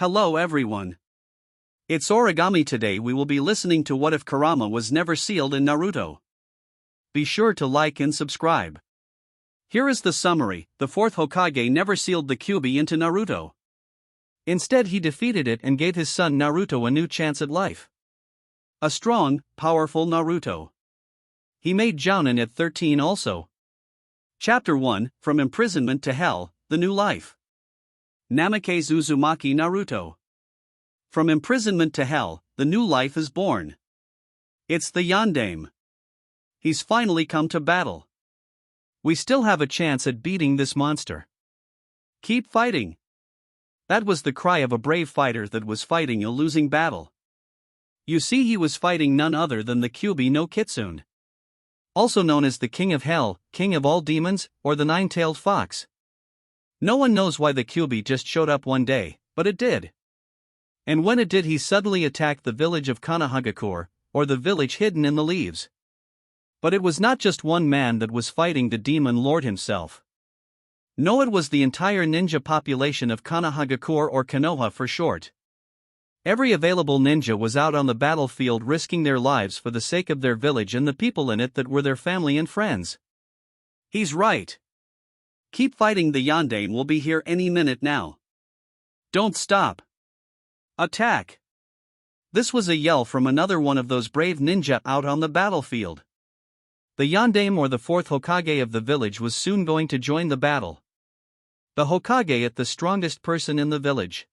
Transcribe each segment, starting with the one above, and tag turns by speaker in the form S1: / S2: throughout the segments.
S1: Hello everyone. It's Origami. Today we will be listening to What If Kurama Was Never Sealed in Naruto. Be sure to like and subscribe. Here is the summary. The fourth Hokage never sealed the Kyuubi into Naruto. Instead he defeated it and gave his son Naruto a new chance at life. A strong, powerful Naruto. He made Jounin at 13 also. Chapter 1, From Imprisonment to Hell, The New Life. Namikaze Uzumaki Naruto. From imprisonment to hell, the new life is born. It's the Yondaime. He's finally come to battle. We still have a chance at beating this monster. Keep fighting. That was the cry of a brave fighter that was fighting a losing battle. You see, he was fighting none other than the Kyuubi no Kitsune. Also known as the King of Hell, King of all demons, or the Nine-Tailed Fox. No one knows why the Kyuubi just showed up one day, but it did. And when it did, he suddenly attacked the village of Konohagakure, or the village hidden in the leaves. But it was not just one man that was fighting the demon lord himself. No, it was the entire ninja population of Konohagakure, or Konoha for short. Every available ninja was out on the battlefield risking their lives for the sake of their village and the people in it that were their family and friends. He's right. Keep fighting, the Yondaime will be here any minute now. Don't stop. Attack! This was a yell from another one of those brave ninja out on the battlefield. The Yondaime, or the fourth Hokage of the village, was soon going to join the battle. The Hokage at the strongest person in the village.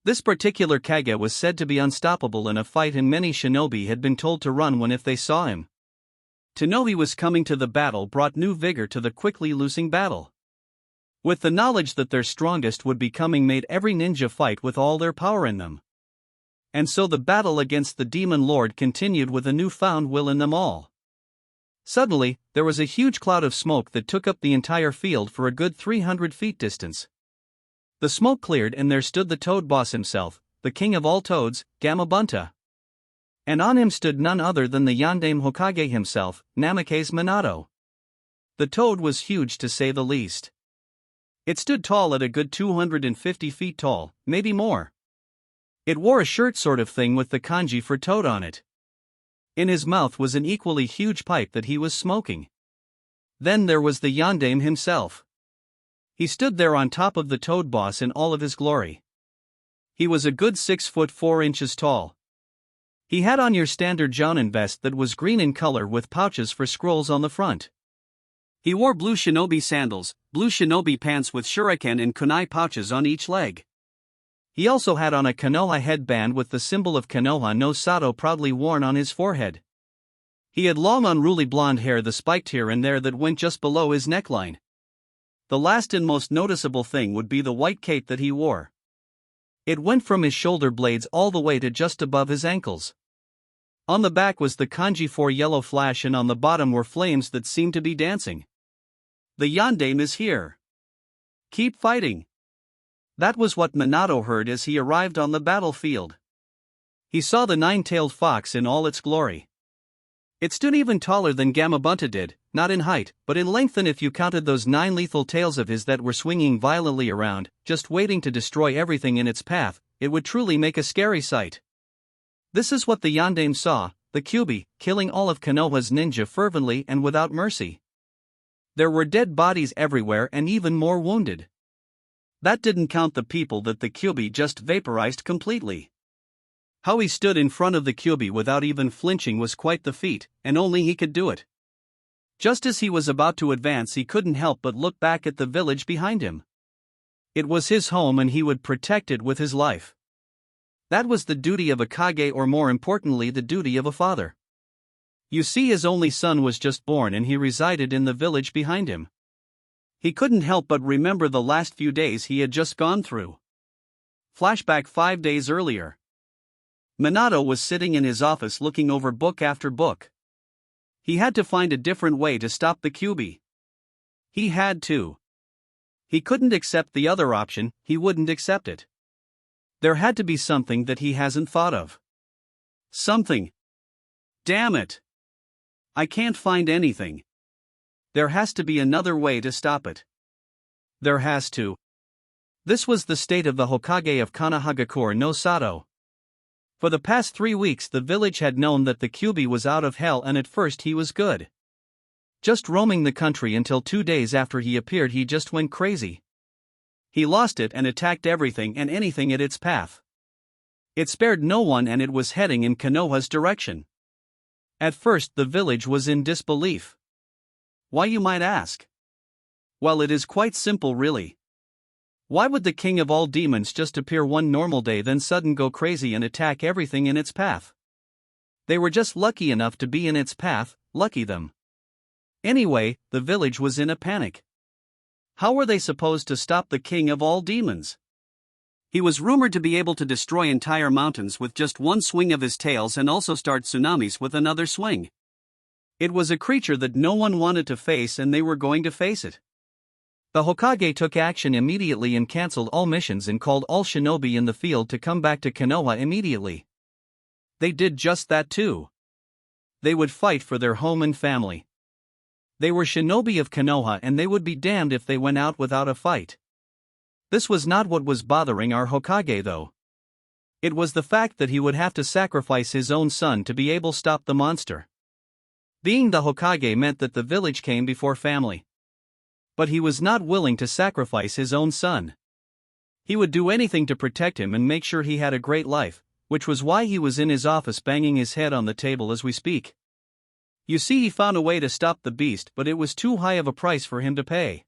S1: This particular Kage was said to be unstoppable in a fight, and many shinobi had been told to run when if they saw him. To know he was coming to the battle brought new vigor to the quickly losing battle. With the knowledge that their strongest would be coming made every ninja fight with all their power in them. And so the battle against the demon lord continued with a newfound will in them all. Suddenly, there was a huge cloud of smoke that took up the entire field for a good 300 feet distance. The smoke cleared and there stood the Toad Boss himself, the king of all toads, Gamabunta. And on him stood none other than the Yondaime Hokage himself, Namikaze Minato. The toad was huge, to say the least. It stood tall at a good 250 feet tall, maybe more. It wore a shirt sort of thing with the kanji for toad on it. In his mouth was an equally huge pipe that he was smoking. Then there was the Yondaime himself. He stood there on top of the Toad Boss in all of his glory. He was a good 6 foot 4 inches tall. He had on your standard Jounin vest that was green in color with pouches for scrolls on the front. He wore blue shinobi sandals, blue shinobi pants with shuriken and kunai pouches on each leg. He also had on a Konoha headband with the symbol of Konoha no Sato proudly worn on his forehead. He had long unruly blonde hair, the spiked here and there, that went just below his neckline. The last and most noticeable thing would be the white cape that he wore. It went from his shoulder blades all the way to just above his ankles. On the back was the kanji for yellow flash, and on the bottom were flames that seemed to be dancing. The Yondaime is here. Keep fighting. That was what Minato heard as he arrived on the battlefield. He saw the nine-tailed fox in all its glory. It stood even taller than Gamabunta did, not in height, but in length, and if you counted those 9 lethal tails of his that were swinging violently around, just waiting to destroy everything in its path, it would truly make a scary sight. This is what the Yondaime saw, the Kyuubi, killing all of Konoha's ninja fervently and without mercy. There were dead bodies everywhere and even more wounded. That didn't count the people that the Kyuubi just vaporized completely. How he stood in front of the Kyuubi without even flinching was quite the feat, and only he could do it. Just as he was about to advance, he couldn't help but look back at the village behind him. It was his home and he would protect it with his life. That was the duty of a Kage, or more importantly, the duty of a father. You see, his only son was just born and he resided in the village behind him. He couldn't help but remember the last few days he had just gone through. Flashback 5 days earlier. Minato was sitting in his office looking over book after book. He had to find a different way to stop the Kyuubi. He had to. He couldn't accept the other option, he wouldn't accept it. There had to be something that he hasn't thought of. Something. Damn it. I can't find anything. There has to be another way to stop it. There has to. This was the state of the Hokage of Kanahagakure no Sato. For the past 3 weeks the village had known that the Kyuubi was out of hell, and at first he was good. Just roaming the country until 2 days after he appeared he just went crazy. He lost it and attacked everything and anything at its path. It spared no one and it was heading in Konoha's direction. At first the village was in disbelief. Why, you might ask? Well, it is quite simple really. Why would the king of all demons just appear one normal day then sudden go crazy and attack everything in its path? They were just lucky enough to be in its path, lucky them. Anyway, the village was in a panic. How were they supposed to stop the king of all demons? He was rumored to be able to destroy entire mountains with just one swing of his tails and also start tsunamis with another swing. It was a creature that no one wanted to face, and they were going to face it. The Hokage took action immediately and cancelled all missions and called all shinobi in the field to come back to Konoha immediately. They did just that too. They would fight for their home and family. They were shinobi of Konoha and they would be damned if they went out without a fight. This was not what was bothering our Hokage though. It was the fact that he would have to sacrifice his own son to be able to stop the monster. Being the Hokage meant that the village came before family. But he was not willing to sacrifice his own son. He would do anything to protect him and make sure he had a great life, which was why he was in his office banging his head on the table as we speak. You see, he found a way to stop the beast, but it was too high of a price for him to pay.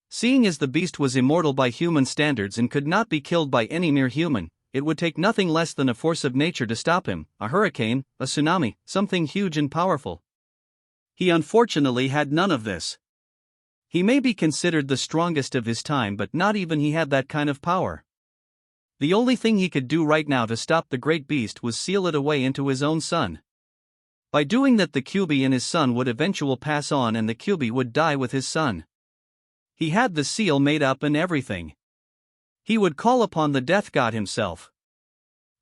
S1: Seeing as the beast was immortal by human standards and could not be killed by any mere human, it would take nothing less than a force of nature to stop him, a hurricane, a tsunami, something huge and powerful. He unfortunately had none of this. He may be considered the strongest of his time, but not even he had that kind of power. The only thing he could do right now to stop the great beast was seal it away into his own son. By doing that, the Kyuubi and his son would eventually pass on and the Kyuubi would die with his son. He had the seal made up and everything. He would call upon the death god himself.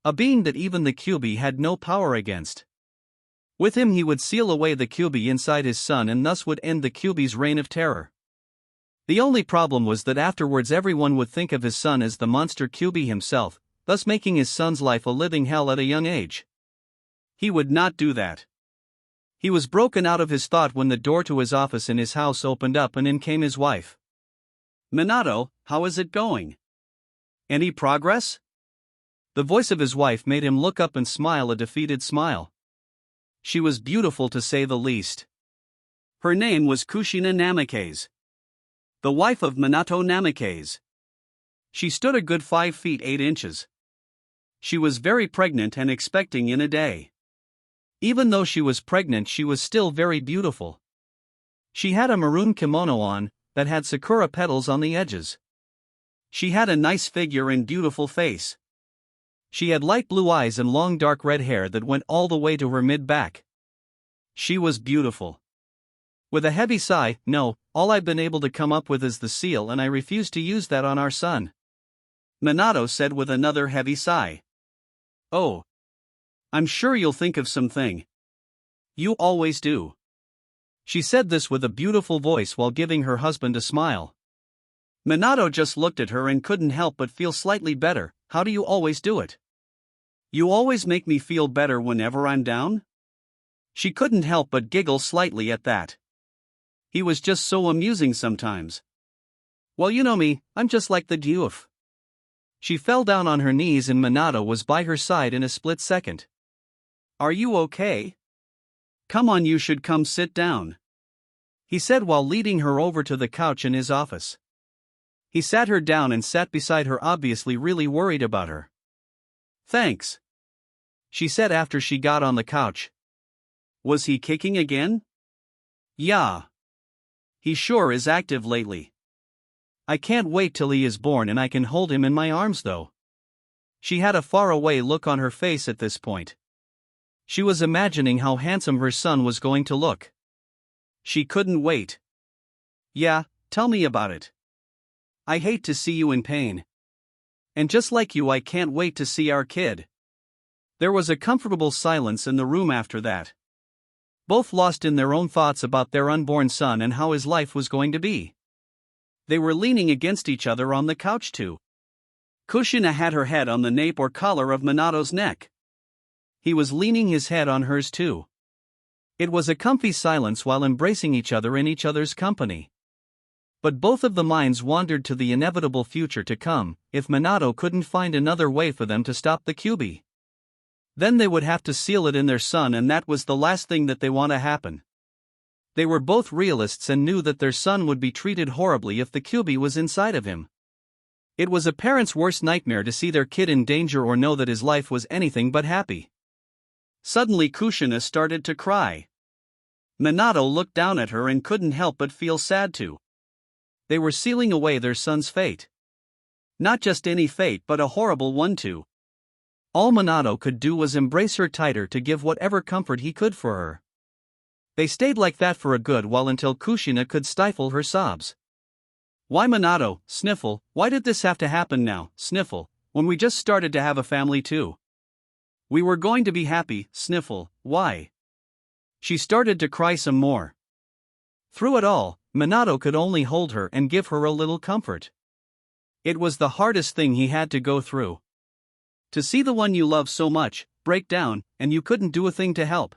S1: A being that even the Kyuubi had no power against. With him he would seal away the Kyuubi inside his son and thus would end the Kyuubi's reign of terror. The only problem was that afterwards everyone would think of his son as the monster Kyuubi himself, thus making his son's life a living hell at a young age. He would not do that. He was broken out of his thought when the door to his office in his house opened up and in came his wife. "Minato, how is it going? Any progress?" The voice of his wife made him look up and smile a defeated smile. She was beautiful to say the least. Her name was Kushina Namikaze, the wife of Minato Namikaze. She stood a good 5 feet 8 inches. She was very pregnant and expecting in a day. Even though she was pregnant, she was still very beautiful. She had a maroon kimono on, that had sakura petals on the edges. She had a nice figure and beautiful face. She had light blue eyes and long dark red hair that went all the way to her mid-back. She was beautiful. With a heavy sigh, "No, all I've been able to come up with is the seal and I refuse to use that on our son," Minato said with another heavy sigh. "Oh. I'm sure you'll think of something. You always do." She said this with a beautiful voice while giving her husband a smile. Minato just looked at her and couldn't help but feel slightly better. "How do you always do it? You always make me feel better whenever I'm down?" She couldn't help but giggle slightly at that. He was just so amusing sometimes. "Well, you know me, I'm just like the doof." She fell down on her knees and Minato was by her side in a split second. "Are you okay? Come on, you should come sit down," he said while leading her over to the couch in his office. He sat her down and sat beside her, obviously really worried about her. "Thanks," she said after she got on the couch. "Was he kicking again?" "Yeah. He sure is active lately. I can't wait till he is born and I can hold him in my arms though." She had a faraway look on her face at this point. She was imagining how handsome her son was going to look. She couldn't wait. "Yeah, tell me about it. I hate to see you in pain. And just like you, I can't wait to see our kid." There was a comfortable silence in the room after that. Both lost in their own thoughts about their unborn son and how his life was going to be. They were leaning against each other on the couch too. Kushina had her head on the nape or collar of Minato's neck. He was leaning his head on hers too. It was a comfy silence while embracing each other in each other's company. But both of the minds wandered to the inevitable future to come, if Minato couldn't find another way for them to stop the Kyuubi. Then they would have to seal it in their son, and that was the last thing that they want to happen. They were both realists and knew that their son would be treated horribly if the Kyuubi was inside of him. It was a parent's worst nightmare to see their kid in danger or know that his life was anything but happy. Suddenly Kushina started to cry. Minato looked down at her and couldn't help but feel sad too. They were sealing away their son's fate. Not just any fate, but a horrible one too. All Minato could do was embrace her tighter to give whatever comfort he could for her. They stayed like that for a good while until Kushina could stifle her sobs. Why Minato, sniffle, why did this have to happen now, sniffle, when we just started to have a family too? We were going to be happy, sniffle, why? She started to cry some more. Through it all, Minato could only hold her and give her a little comfort. It was the hardest thing he had to go through. To see the one you love so much break down, and you couldn't do a thing to help.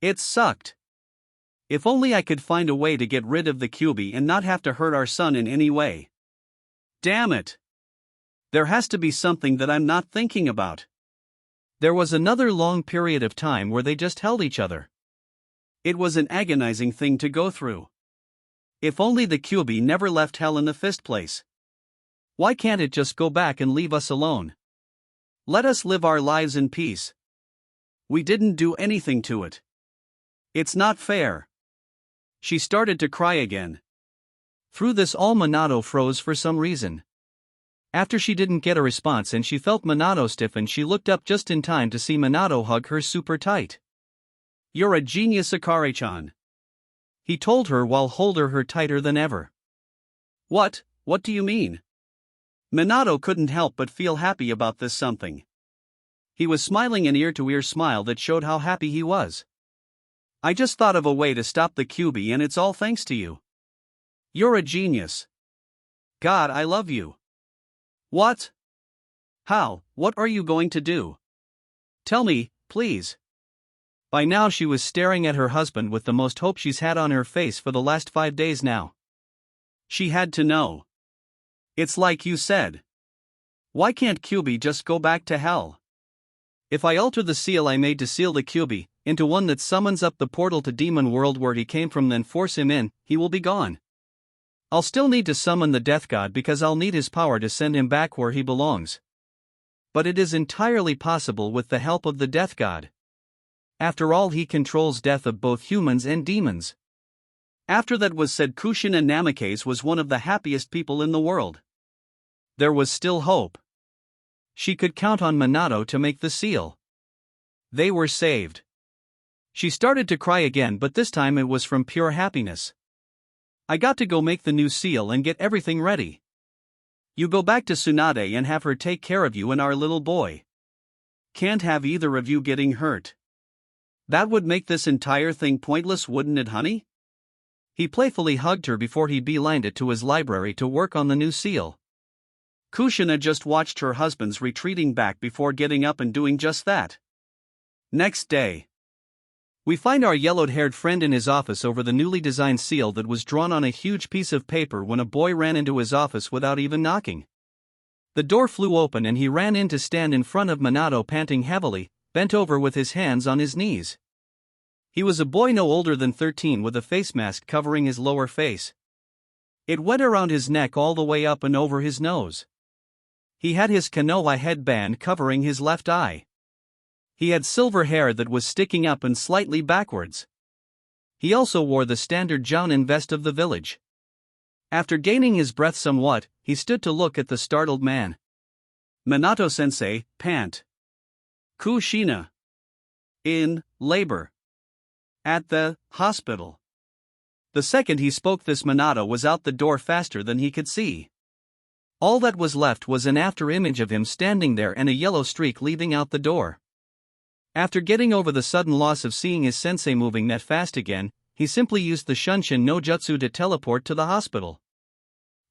S1: It sucked. If only I could find a way to get rid of the Kyuubi and not have to hurt our son in any way. Damn it. There has to be something that I'm not thinking about. There was another long period of time where they just held each other. It was an agonizing thing to go through. If only the Kyuubi never left hell in the first place. Why can't it just go back and leave us alone? Let us live our lives in peace. We didn't do anything to it. It's not fair. She started to cry again. Through this all Minato froze for some reason. After she didn't get a response and she felt Minato stiffen, she looked up just in time to see Minato hug her super tight. You're a genius, Akari-chan. He told her while holding her tighter than ever. What do you mean? Minato couldn't help but feel happy about this something. He was smiling an ear-to-ear smile that showed how happy he was. I just thought of a way to stop the Kyuubi and it's all thanks to you. You're a genius. God, I love you. What? How? What are you going to do? Tell me, please. By now she was staring at her husband with the most hope she's had on her face for the last 5 days now. She had to know. It's like you said. Why can't Kyuubi just go back to hell? If I alter the seal I made to seal the Kyuubi into one that summons up the portal to Demon World where he came from, then force him in, he will be gone. I'll still need to summon the Death God because I'll need his power to send him back where he belongs. But it is entirely possible with the help of the Death God. After all, he controls death of both humans and demons. After that was said, Kushina Namikaze was one of the happiest people in the world. There was still hope. She could count on Minato to make the seal. They were saved. She started to cry again, but this time it was from pure happiness. I got to go make the new seal and get everything ready. You go back to Tsunade and have her take care of you and our little boy. Can't have either of you getting hurt. That would make this entire thing pointless, wouldn't it, honey? He playfully hugged her before he beelined it to his library to work on the new seal. Kushina just watched her husband's retreating back before getting up and doing just that. Next day. We find our yellowed-haired friend in his office over the newly designed seal that was drawn on a huge piece of paper when a boy ran into his office without even knocking. The door flew open and he ran in to stand in front of Minato, panting heavily, bent over with his hands on his knees. He was a boy no older than 13 with a face mask covering his lower face. It went around his neck all the way up and over his nose. He had his kanoa headband covering his left eye. He had silver hair that was sticking up and slightly backwards. He also wore the standard Jounin vest of the village. After gaining his breath somewhat, he stood to look at the startled man. Minato-sensei, pant. Kushina. In labor. At the hospital. The second he spoke this, Minato was out the door faster than he could see. All that was left was an after image of him standing there and a yellow streak leading out the door. After getting over the sudden loss of seeing his sensei moving that fast again, he simply used the Shunshin no Jutsu to teleport to the hospital.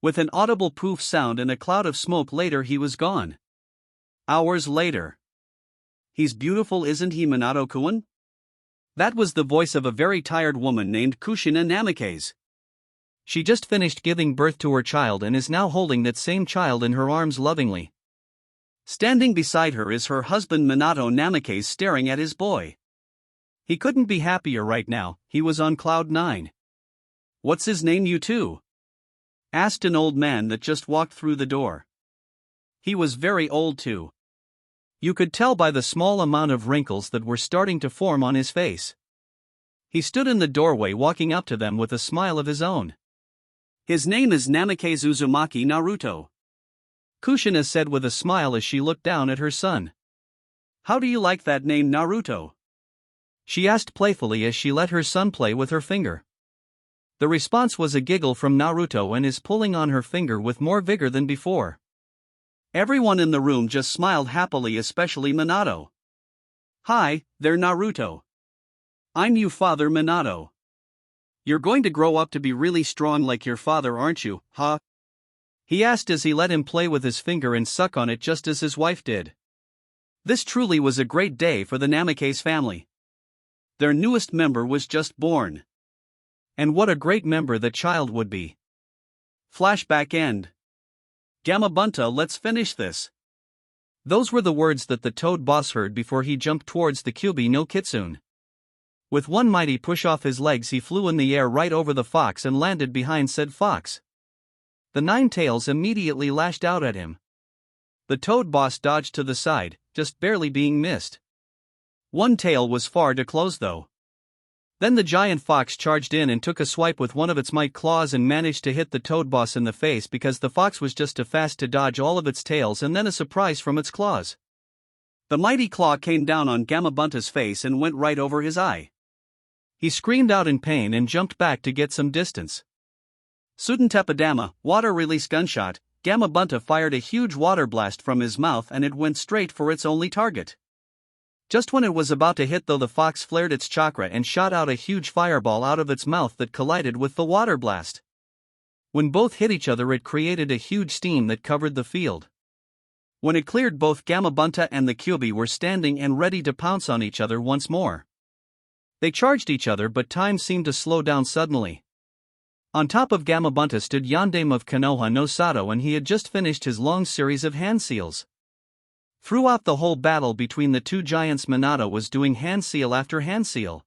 S1: With an audible poof sound and a cloud of smoke later he was gone. Hours later. He's beautiful, isn't he, Minato-kun? That was the voice of a very tired woman named Kushina Namikaze. She just finished giving birth to her child and is now holding that same child in her arms lovingly. Standing beside her is her husband Minato Namikaze staring at his boy. He couldn't be happier right now, he was on cloud 9. What's his name, you two? Asked an old man that just walked through the door. He was very old too. You could tell by the small amount of wrinkles that were starting to form on his face. He stood in the doorway walking up to them with a smile of his own. His name is Namikaze Uzumaki Naruto. Kushina said with a smile as she looked down at her son. How do you like that name, Naruto? She asked playfully as she let her son play with her finger. The response was a giggle from Naruto and his pulling on her finger with more vigor than before. Everyone in the room just smiled happily, especially Minato. Hi, there, Naruto. I'm your father, Minato. You're going to grow up to be really strong like your father, aren't you, huh? He asked as he let him play with his finger and suck on it just as his wife did. This truly was a great day for the Namikaze family. Their newest member was just born. And what a great member the child would be. Flashback end. Gamabunta, let's finish this. Those were the words that the Toad boss heard before he jumped towards the Kyuubi no Kitsune. With one mighty push off his legs he flew in the air right over the fox and landed behind said fox. The 9 tails immediately lashed out at him. The Toad boss dodged to the side, just barely being missed. One tail was far too close though. Then the giant fox charged in and took a swipe with one of its might claws and managed to hit the Toad boss in the face because the fox was just too fast to dodge all of its tails and then a surprise from its claws. The mighty claw came down on Gamabunta's face and went right over his eye. He screamed out in pain and jumped back to get some distance. Sudentepadama, water release gunshot, Gamabunta fired a huge water blast from his mouth and it went straight for its only target. Just when it was about to hit though, the fox flared its chakra and shot out a huge fireball out of its mouth that collided with the water blast. When both hit each other it created a huge steam that covered the field. When it cleared, both Gamabunta and the Kyuubi were standing and ready to pounce on each other once more. They charged each other but time seemed to slow down suddenly. On top of Gamabunta stood Yondaime of Konoha no Sato and he had just finished his long series of hand seals. Throughout the whole battle between the two giants Minato was doing hand seal after hand seal.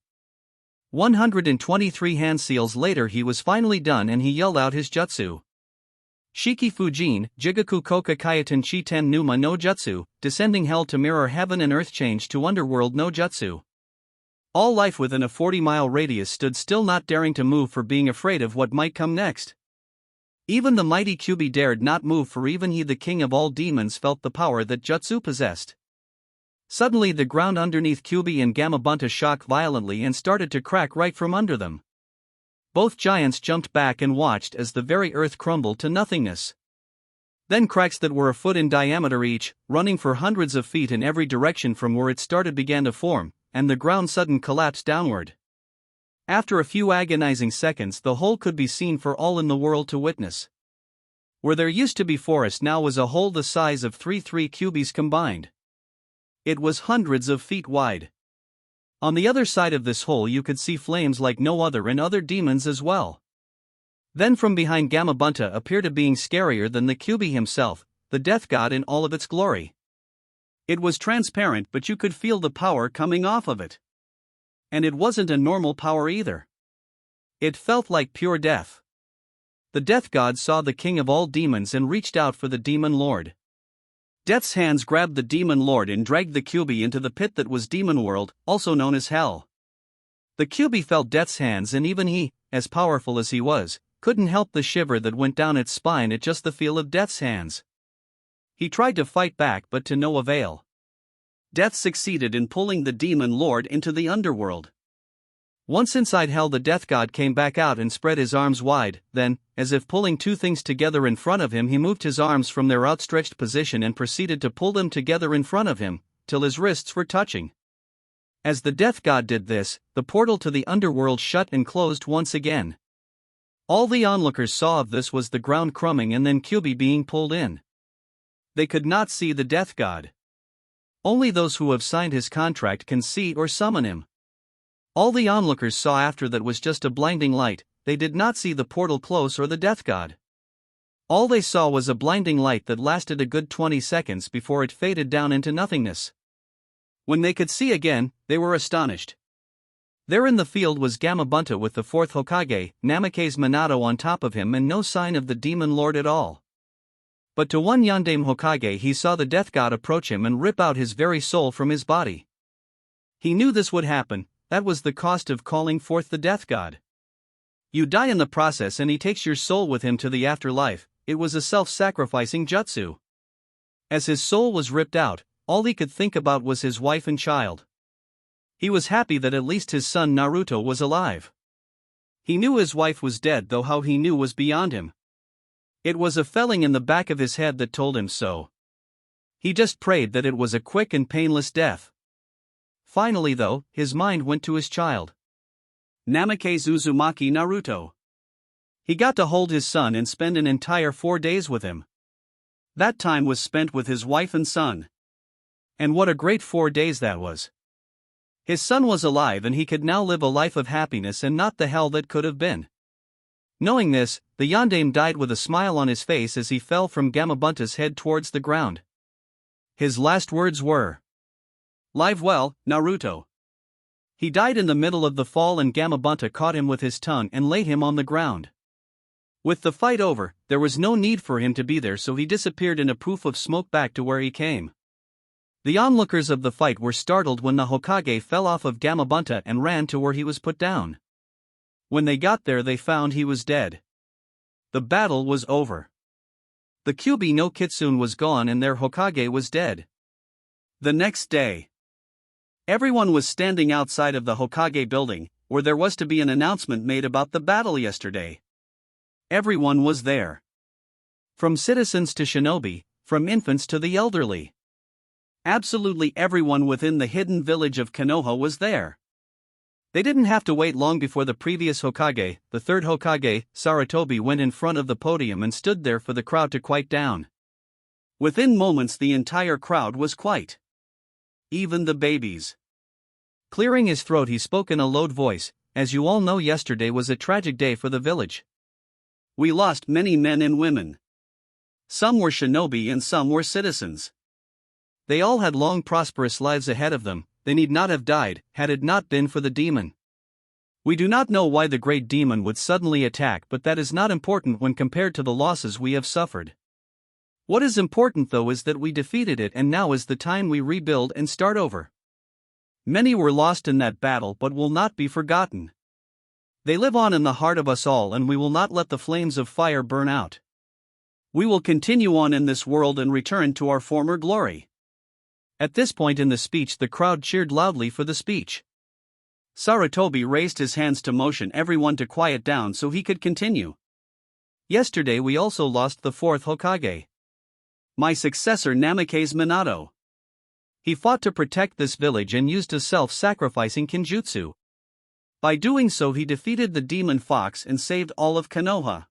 S1: 123 hand seals later he was finally done and he yelled out his jutsu. Shiki Fujin, Jigaku Koka Kaiten Chiten Numa no Jutsu, descending hell to mirror heaven and earth, change to underworld no Jutsu. All life within a 40-mile radius stood still, not daring to move for being afraid of what might come next. Even the mighty Kyuubi dared not move, for even he, the king of all demons, felt the power that Jutsu possessed. Suddenly the ground underneath Kyuubi and Gamabunta shook violently and started to crack right from under them. Both giants jumped back and watched as the very earth crumbled to nothingness. Then cracks that were a foot in diameter each, running for hundreds of feet in every direction from where it started, began to form, and the ground suddenly collapsed downward. After a few agonizing seconds the hole could be seen for all in the world to witness. Where there used to be forest now was a hole the size of 3 Kyuubis combined. It was hundreds of feet wide. On the other side of this hole you could see flames like no other and other demons as well. Then from behind Gamabunta appeared a being scarier than the Kyuubi himself, the death god in all of its glory. It was transparent but you could feel the power coming off of it. And it wasn't a normal power either. It felt like pure death. The death god saw the king of all demons and reached out for the demon lord. Death's hands grabbed the demon lord and dragged the Kyuubi into the pit that was Demon World, also known as Hell. The Kyuubi felt Death's hands and even he, as powerful as he was, couldn't help the shiver that went down its spine at just the feel of Death's hands. He tried to fight back but to no avail. Death succeeded in pulling the demon lord into the underworld. Once inside Hell the death god came back out and spread his arms wide, then, as if pulling two things together in front of him, he moved his arms from their outstretched position and proceeded to pull them together in front of him, till his wrists were touching. As the death god did this, the portal to the underworld shut and closed once again. All the onlookers saw of this was the ground crumbling and then Kyuubi being pulled in. They could not see the death god. Only those who have signed his contract can see or summon him. All the onlookers saw after that was just a blinding light. They did not see the portal close or the death god. All they saw was a blinding light that lasted a good 20 seconds before it faded down into nothingness. When they could see again, they were astonished. There in the field was Gamabunta with the fourth Hokage, Namikaze Minato on top of him and no sign of the demon lord at all. But to one Yondaime Hokage he saw the death god approach him and rip out his very soul from his body. He knew this would happen, that was the cost of calling forth the death god. You die in the process and he takes your soul with him to the afterlife. It was a self-sacrificing jutsu. As his soul was ripped out, all he could think about was his wife and child. He was happy that at least his son Naruto was alive. He knew his wife was dead, though how he knew was beyond him. It was a feeling in the back of his head that told him so. He just prayed that it was a quick and painless death. Finally though, his mind went to his child. Namikaze Uzumaki Naruto. He got to hold his son and spend an entire 4 days with him. That time was spent with his wife and son. And what a great 4 days that was. His son was alive and he could now live a life of happiness and not the hell that could have been. Knowing this, the Yondaime died with a smile on his face as he fell from Gamabunta's head towards the ground. His last words were, "Live well, Naruto." He died in the middle of the fall and Gamabunta caught him with his tongue and laid him on the ground. With the fight over, there was no need for him to be there, so he disappeared in a poof of smoke back to where he came. The onlookers of the fight were startled when the Hokage fell off of Gamabunta and ran to where he was put down. When they got there they found he was dead. The battle was over. The Kyuubi no Kitsune was gone and their Hokage was dead. The next day, everyone was standing outside of the Hokage building, where there was to be an announcement made about the battle yesterday. Everyone was there. From citizens to shinobi, from infants to the elderly. Absolutely everyone within the hidden village of Konoha was there. They didn't have to wait long before the previous Hokage, the third Hokage, Sarutobi, went in front of the podium and stood there for the crowd to quiet down. Within moments the entire crowd was quiet. Even the babies. Clearing his throat he spoke in a loud voice, "As you all know, yesterday was a tragic day for the village. We lost many men and women. Some were shinobi and some were citizens. They all had long prosperous lives ahead of them. They need not have died, had it not been for the demon. We do not know why the great demon would suddenly attack, but that is not important when compared to the losses we have suffered. What is important though is that we defeated it and now is the time we rebuild and start over. Many were lost in that battle but will not be forgotten. They live on in the heart of us all and we will not let the flames of fire burn out. We will continue on in this world and return to our former glory." At this point in the speech the crowd cheered loudly for the speech. Sarutobi raised his hands to motion everyone to quiet down so he could continue. "Yesterday we also lost the fourth Hokage. My successor Namikaze Minato. He fought to protect this village and used a self-sacrificing kinjutsu. By doing so he defeated the demon fox and saved all of Konoha.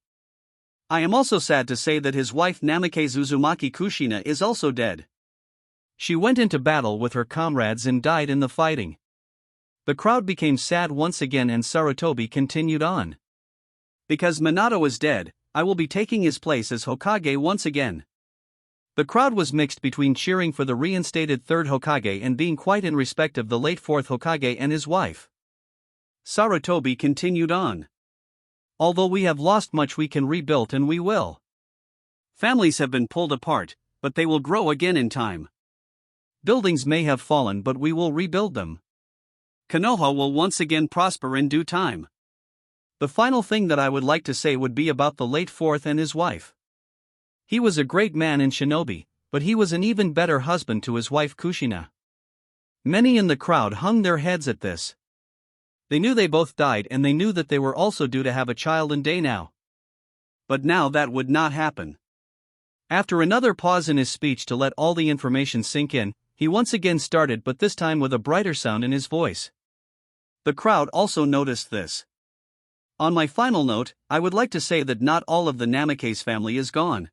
S1: I am also sad to say that his wife Namikaze Uzumaki Kushina is also dead. She went into battle with her comrades and died in the fighting." The crowd became sad once again and Sarutobi continued on. "Because Minato is dead, I will be taking his place as Hokage once again." The crowd was mixed between cheering for the reinstated third Hokage and being quite in respect of the late fourth Hokage and his wife. Sarutobi continued on. "Although we have lost much, we can rebuild and we will. Families have been pulled apart, but they will grow again in time. Buildings may have fallen but we will rebuild them. Konoha will once again prosper in due time." The final thing that I would like to say would be about the late fourth and his wife. He was a great man in shinobi, but he was an even better husband to his wife Kushina. Many in the crowd hung their heads at this. They knew they both died and they knew that they were also due to have a child in day now. But now that would not happen. After another pause in his speech to let all the information sink in, he once again started, but this time with a brighter sound in his voice. The crowd also noticed this. On my final note, I would like to say that not all of the Namikaze family is gone.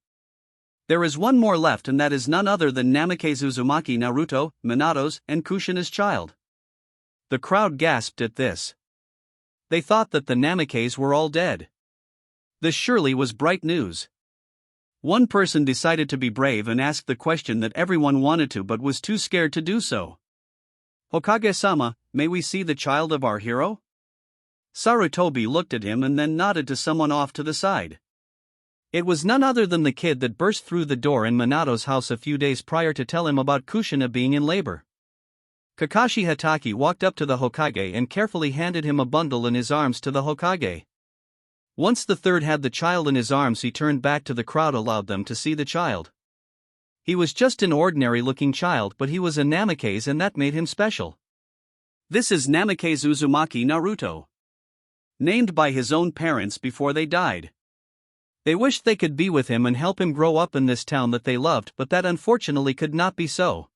S1: There is one more left, and that is none other than Namikaze Uzumaki, Naruto, Minato's, and Kushina's child. The crowd gasped at this. They thought that the Namikaze were all dead. This surely was bright news. One person decided to be brave and asked the question that everyone wanted to but was too scared to do so. Hokage-sama, may we see the child of our hero? Sarutobi looked at him and then nodded to someone off to the side. It was none other than the kid that burst through the door in Minato's house a few days prior to tell him about Kushina being in labor. Kakashi Hatake walked up to the Hokage and carefully handed him a bundle in his arms to the Hokage. Once the third had the child in his arms, he turned back to the crowd, allowed them to see the child. He was just an ordinary-looking child, but he was a Namikaze, and that made him special. This is Namikaze Uzumaki Naruto. Named by his own parents before they died. They wished they could be with him and help him grow up in this town that they loved, but that unfortunately could not be so.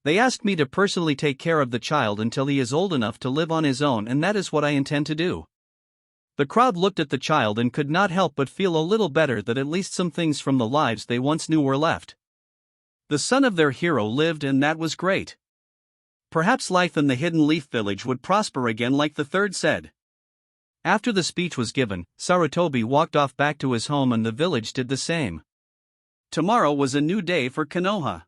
S1: They asked me to personally take care of the child until he is old enough to live on his own, and that is what I intend to do. The crowd looked at the child and could not help but feel a little better that at least some things from the lives they once knew were left. The son of their hero lived, and that was great. Perhaps life in the Hidden Leaf Village would prosper again, like the third said. After the speech was given, Sarutobi walked off back to his home and the village did the same. Tomorrow was a new day for Konoha.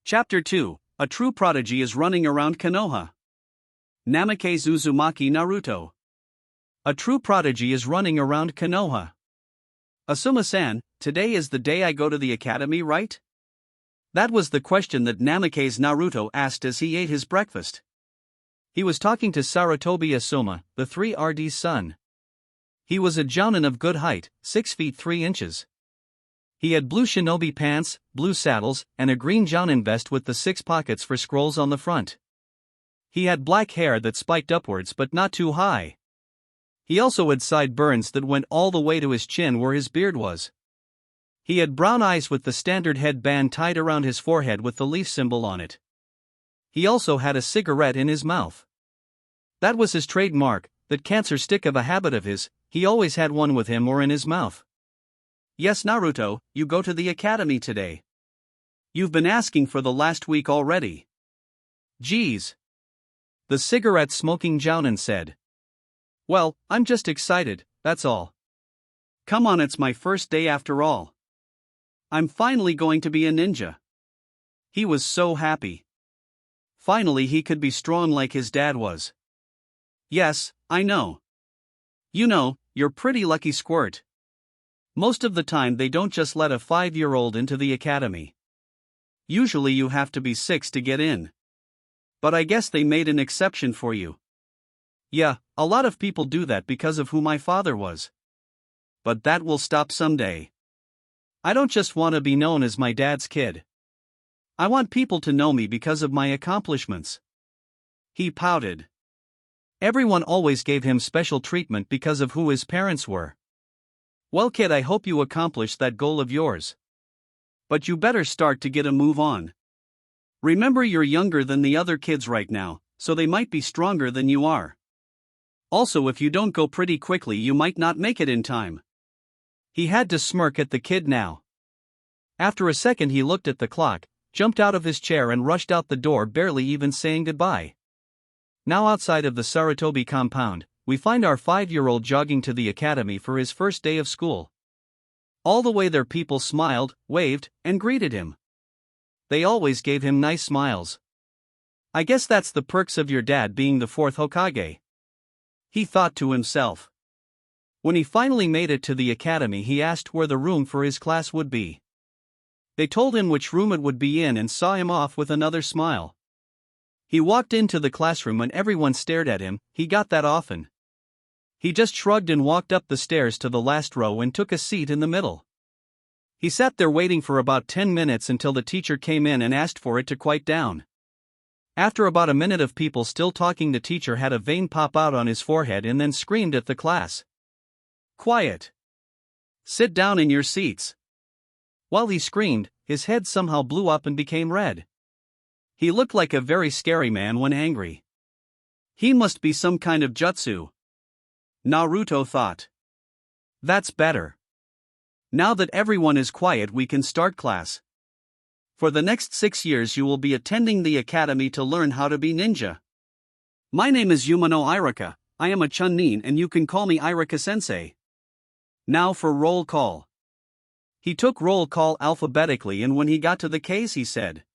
S1: Chapter 2, A True Prodigy is Running Around Konoha. Namikaze Uzumaki Naruto. A true prodigy is running around Konoha. Asuma-san, today is the day I go to the academy, right? That was the question that Namikaze Naruto asked as he ate his breakfast. He was talking to Sarutobi Asuma, the 3RD's son. He was a jounin of good height, 6 feet 3 inches. He had blue shinobi pants, blue saddles, and a green jounin vest with the 6 pockets for scrolls on the front. He had black hair that spiked upwards but not too high. He also had sideburns that went all the way to his chin where his beard was. He had brown eyes with the standard headband tied around his forehead with the leaf symbol on it. He also had a cigarette in his mouth. That was his trademark, that cancer stick of a habit of his. He always had one with him or in his mouth. Yes, Naruto, you go to the academy today. You've been asking for the last week already. Geez. The cigarette-smoking jounin said. Well, I'm just excited, that's all. Come on, it's my first day after all. I'm finally going to be a ninja. He was so happy. Finally he could be strong like his dad was. Yes, I know. You know, you're pretty lucky, Squirt. Most of the time they don't just let a 5-year-old into the academy. Usually you have to be 6 to get in. But I guess they made an exception for you. Yeah, a lot of people do that because of who my father was. But that will stop someday. I don't just want to be known as my dad's kid. I want people to know me because of my accomplishments. He pouted. Everyone always gave him special treatment because of who his parents were. Well, kid, I hope you accomplish that goal of yours. But you better start to get a move on. Remember, you're younger than the other kids right now, so they might be stronger than you are. Also, if you don't go pretty quickly, you might not make it in time. He had to smirk at the kid now. After a second he looked at the clock, jumped out of his chair and rushed out the door, barely even saying goodbye. Now outside of the Sarutobi compound, we find our 5-year-old jogging to the academy for his first day of school. All the way there people smiled, waved, and greeted him. They always gave him nice smiles. I guess that's the perks of your dad being the 4th Hokage. He thought to himself. When he finally made it to the academy, he asked where the room for his class would be. They told him which room it would be in and saw him off with another smile. He walked into the classroom and everyone stared at him. He got that often. He just shrugged and walked up the stairs to the last row and took a seat in the middle. He sat there waiting for about 10 minutes until the teacher came in and asked for it to quiet down. After about a minute of people still talking, the teacher had a vein pop out on his forehead and then screamed at the class. Quiet. Sit down in your seats. While he screamed, his head somehow blew up and became red. He looked like a very scary man when angry. He must be some kind of jutsu. Naruto thought. That's better. Now that everyone is quiet, we can start class. For the next 6 years you will be attending the academy to learn how to be ninja. My name is Yumano Irika, I am a Chunin and you can call me Irika-sensei. Now for roll call. He took roll call alphabetically and when he got to the case he said,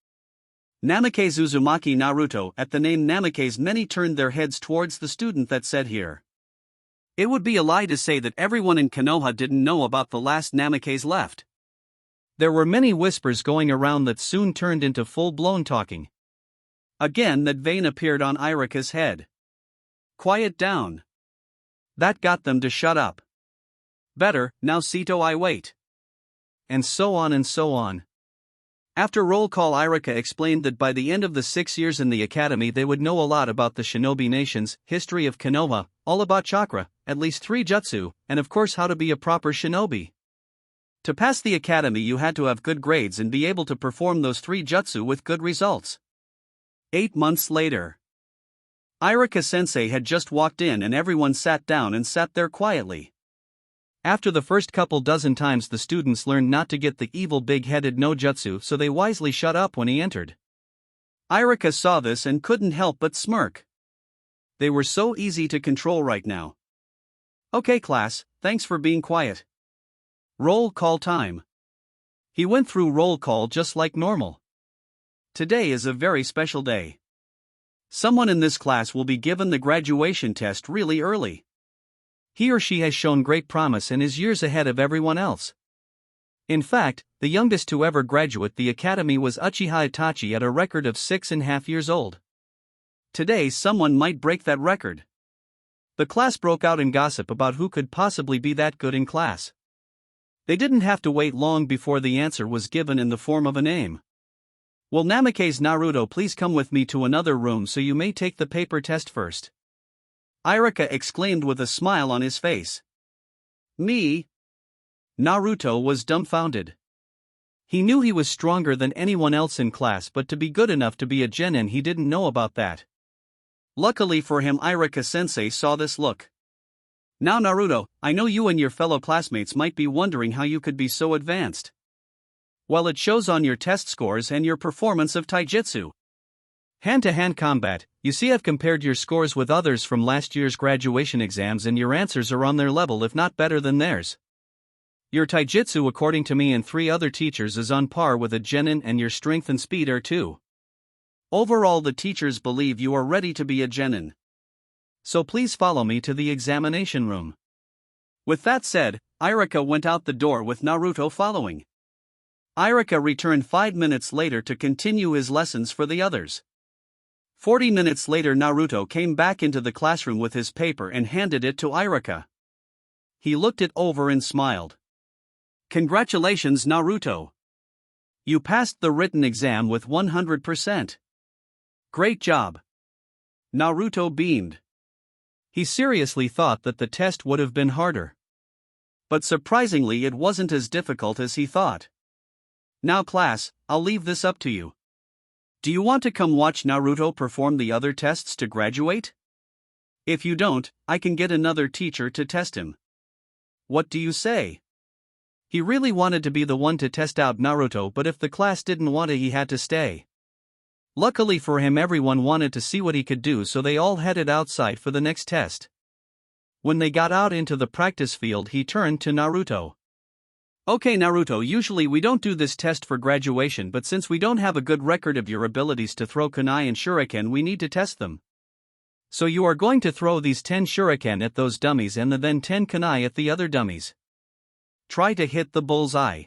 S1: Namikaze Uzumaki Naruto. At the name Namikaze many turned their heads towards the student that said here. It would be a lie to say that everyone in Konoha didn't know about the last Namikaze left. There were many whispers going around that soon turned into full-blown talking. Again that vein appeared on Irika's head. Quiet down. That got them to shut up. Better, now Sito I wait. And so on and so on. After roll call Irika explained that by the end of the 6 years in the academy they would know a lot about the shinobi nations, history of Konoha, all about chakra, at least 3 jutsu, and of course how to be a proper shinobi. To pass the academy you had to have good grades and be able to perform those 3 jutsu with good results. 8 months later. Irika-sensei had just walked in and everyone sat down and sat there quietly. After the first couple dozen times the students learned not to get the evil big-headed no jutsu, so they wisely shut up when he entered. Irika saw this and couldn't help but smirk. They were so easy to control right now. Okay class, thanks for being quiet. Roll call time. He went through roll call just like normal. Today is a very special day. Someone in this class will be given the graduation test really early. He or she has shown great promise and is years ahead of everyone else. In fact, the youngest to ever graduate the academy was Uchiha Itachi at a record of 6.5 years old. Today someone might break that record. The class broke out in gossip about who could possibly be that good in class. They didn't have to wait long before the answer was given in the form of a name. Will Namikaze Naruto please come with me to another room so you may take the paper test first? Irika exclaimed with a smile on his face. Me? Naruto was dumbfounded. He knew he was stronger than anyone else in class, but to be good enough to be a genin he didn't know about that. Luckily for him Irika-sensei saw this look. Now Naruto, I know you and your fellow classmates might be wondering how you could be so advanced. Well, it shows on your test scores and your performance of taijutsu. Hand-to-hand combat, you see I've compared your scores with others from last year's graduation exams and your answers are on their level if not better than theirs. Your taijutsu according to me and 3 other teachers is on par with a genin and your strength and speed are too. Overall the teachers believe you are ready to be a genin. So please follow me to the examination room. With that said, Irika went out the door with Naruto following. Irika returned 5 minutes later to continue his lessons for the others. 40 minutes later Naruto came back into the classroom with his paper and handed it to Irika. He looked it over and smiled. Congratulations Naruto. You passed the written exam with 100%. Great job. Naruto beamed. He seriously thought that the test would have been harder. But surprisingly it wasn't as difficult as he thought. Now class, I'll leave this up to you. Do you want to come watch Naruto perform the other tests to graduate? If you don't, I can get another teacher to test him. What do you say? He really wanted to be the one to test out Naruto, but if the class didn't want it he had to stay. Luckily for him everyone wanted to see what he could do, so they all headed outside for the next test. When they got out into the practice field he turned to Naruto. Okay Naruto, usually we don't do this test for graduation, but since we don't have a good record of your abilities to throw kunai and shuriken we need to test them. So you are going to throw these 10 shuriken at those dummies and then 10 kunai at the other dummies. Try to hit the bullseye.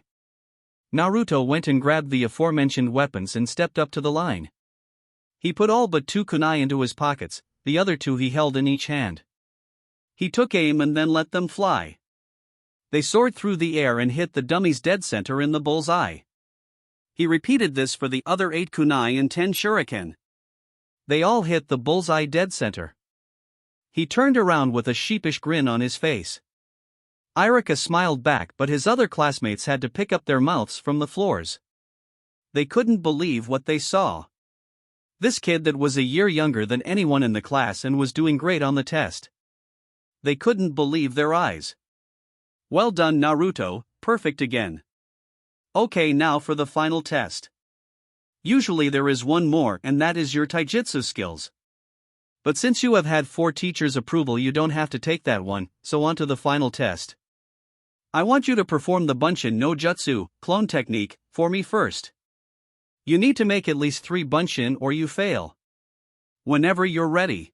S1: Naruto went and grabbed the aforementioned weapons and stepped up to the line. He put all but 2 kunai into his pockets, the other 2 he held in each hand. He took aim and then let them fly. They soared through the air and hit the dummy's dead center in the bullseye. He repeated this for the other 8 kunai and 10 shuriken. They all hit the bullseye dead center. He turned around with a sheepish grin on his face. Irika smiled back, but his other classmates had to pick up their mouths from the floors. They couldn't believe what they saw. This kid that was a year younger than anyone in the class and was doing great on the test. they couldn't believe their eyes. Well done, Naruto, perfect again. Okay, now for the final test. Usually there is one more, and that is your taijutsu skills. But since you have had 4 teachers' approval, you don't have to take that one, so on to the final test. I want you to perform the Bunshin no Jutsu, clone technique, for me first. You need to make at least 3 Bunshin or you fail. Whenever you're ready.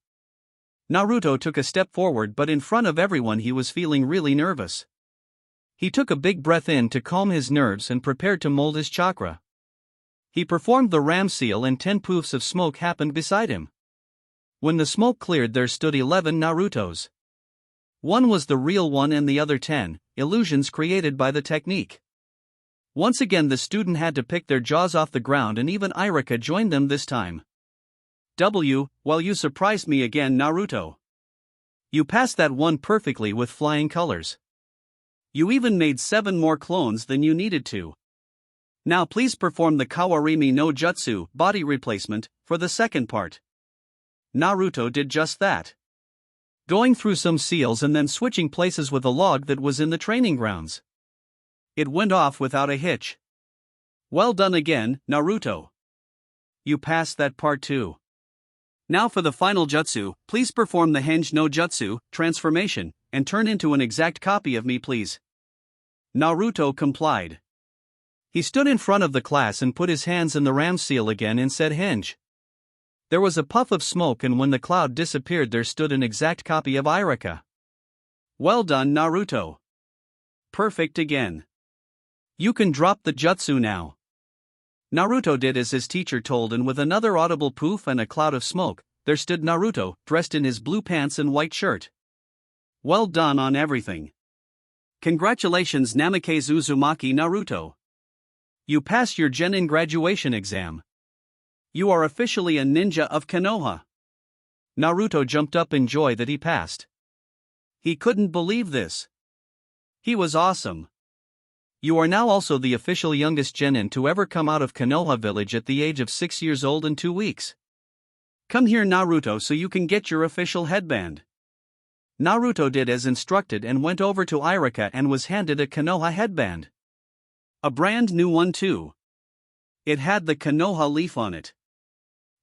S1: Naruto took a step forward, but in front of everyone he was feeling really nervous. He took a big breath in to calm his nerves and prepared to mold his chakra. He performed the ram seal and 10 poofs of smoke happened beside him. When the smoke cleared, there stood 11 Narutos. One was the real one and the other 10, illusions created by the technique. Once again the student had to pick their jaws off the ground, and even Irika joined them this time. Well, you surprised me again, Naruto. You passed that one perfectly with flying colors. You even made 7 more clones than you needed to. Now please perform the Kawarimi no Jutsu, body replacement, for the second part. Naruto did just that. Going through some seals and then switching places with a log that was in the training grounds. It went off without a hitch. Well done again, Naruto. You passed that part too. Now for the final jutsu, please perform the Henge no Jutsu, transformation, and turn into an exact copy of me, please. Naruto complied. He stood in front of the class and put his hands in the ram seal again and said Henge. There was a puff of smoke, and when the cloud disappeared there stood an exact copy of Irika. Well done, Naruto. Perfect again. You can drop the jutsu now. Naruto did as his teacher told, and with another audible poof and a cloud of smoke, there stood Naruto, dressed in his blue pants and white shirt. Well done on everything. Congratulations, Namikaze Uzumaki Naruto. You passed your Jounin graduation exam. You are officially a ninja of Konoha. Naruto jumped up in joy that he passed. He couldn't believe this. He was awesome. You are now also the official youngest genin to ever come out of Konoha village at the age of 6 years old and 2 weeks. Come here, Naruto, so you can get your official headband. Naruto did as instructed and went over to Irika and was handed a Konoha headband. A brand new one too. It had the Konoha leaf on it.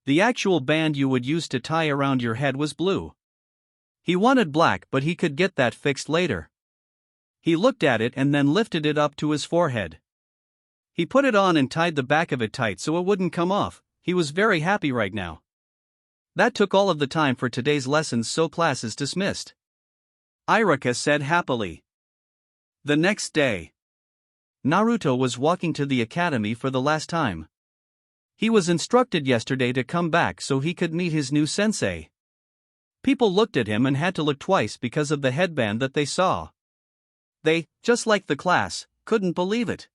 S1: The actual band you would use to tie around your head was blue. He wanted black, but he could get that fixed later. He looked at it and then lifted it up to his forehead. He put it on and tied the back of it tight so it wouldn't come off. He was very happy right now. That took all of the time for today's lessons, so class is dismissed. Irika said happily. The next day, Naruto was walking to the academy for the last time. He was instructed yesterday to come back so he could meet his new sensei. People looked at him and had to look twice because of the headband that they saw. They, just like the class, couldn't believe it.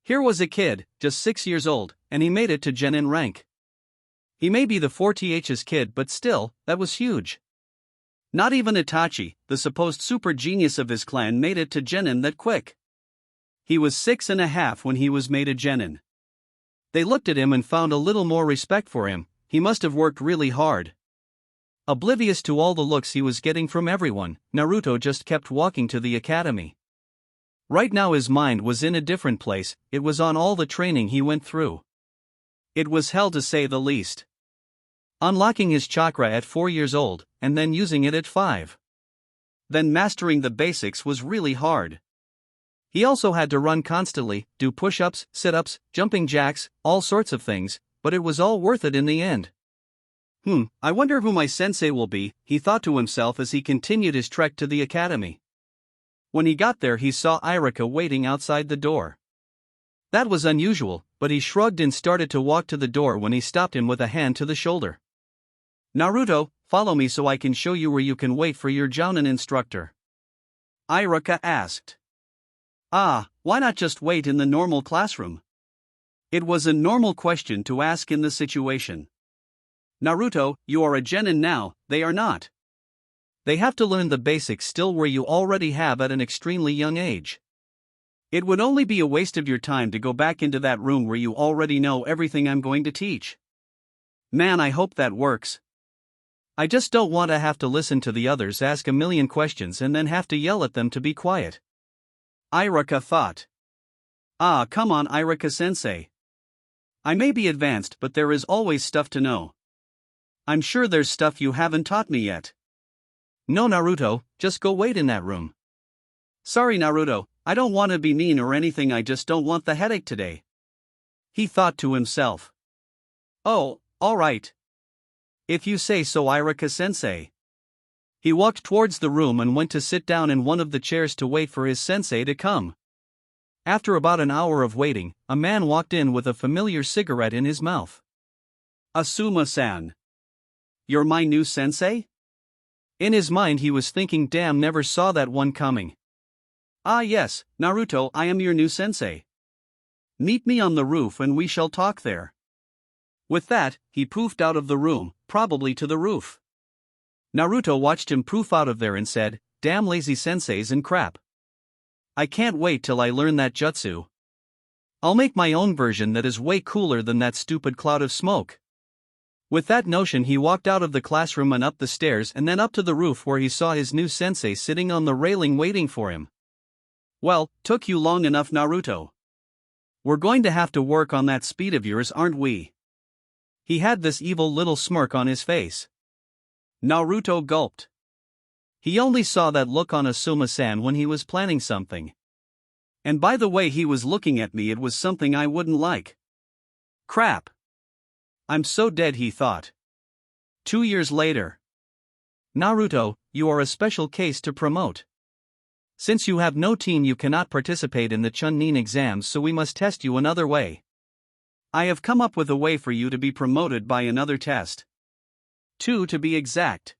S1: Here was a kid, just 6 years old, and he made it to genin rank. He may be the 4th's kid, but still, that was huge. Not even Itachi, the supposed super genius of his clan, made it to genin that quick. He was 6.5 when he was made a genin. They looked at him and found a little more respect for him. He must have worked really hard. Oblivious to all the looks he was getting from everyone, Naruto just kept walking to the academy. Right now his mind was in a different place. It was on all the training he went through. It was hell, to say the least. Unlocking his chakra at 4 years old, and then using it at 5. Then mastering the basics was really hard. He also had to run constantly, do push-ups, sit-ups, jumping jacks, all sorts of things, but it was all worth it in the end. I wonder who my sensei will be, he thought to himself as he continued his trek to the academy. When he got there, he saw Irika waiting outside the door. That was unusual, but he shrugged and started to walk to the door when he stopped him with a hand to the shoulder. Naruto, follow me so I can show you where you can wait for your Jounin instructor. Irika asked. Why not just wait in the normal classroom? It was a normal question to ask in the situation. Naruto, you are a genin now, they are not. They have to learn the basics still where you already have at an extremely young age. It would only be a waste of your time to go back into that room where you already know everything I'm going to teach. Man, I hope that works. I just don't want to have to listen to the others ask a million questions and then have to yell at them to be quiet. Iruka thought. Ah, come on, Iruka-sensei. I may be advanced, but there is always stuff to know. I'm sure there's stuff you haven't taught me yet. No, Naruto, just go wait in that room. Sorry, Naruto, I don't want to be mean or anything, I just don't want the headache today. He thought to himself. Oh, alright. If you say so, Iruka-sensei. He walked towards the room and went to sit down in one of the chairs to wait for his sensei to come. After about an hour of waiting, a man walked in with a familiar cigarette in his mouth. Asuma-san. You're my new sensei? In his mind he was thinking, damn, never saw that one coming. Ah yes, Naruto, I am your new sensei. Meet me on the roof and we shall talk there. With that, he poofed out of the room, probably to the roof. Naruto watched him poof out of there and said, damn lazy senseis and crap. I can't wait till I learn that jutsu. I'll make my own version that is way cooler than that stupid cloud of smoke. With that notion he walked out of the classroom and up the stairs and then up to the roof where he saw his new sensei sitting on the railing waiting for him. Well, took you long enough, Naruto. We're going to have to work on that speed of yours, aren't we? He had this evil little smirk on his face. Naruto gulped. He only saw that look on Asuma-san when he was planning something. And by the way he was looking at me, it was something I wouldn't like. Crap. I'm so dead, he thought. 2 years later. Naruto, you are a special case to promote. Since you have no team you cannot participate in the Chunin exams, so we must test you another way. I have come up with a way for you to be promoted by another test. 2 to be exact.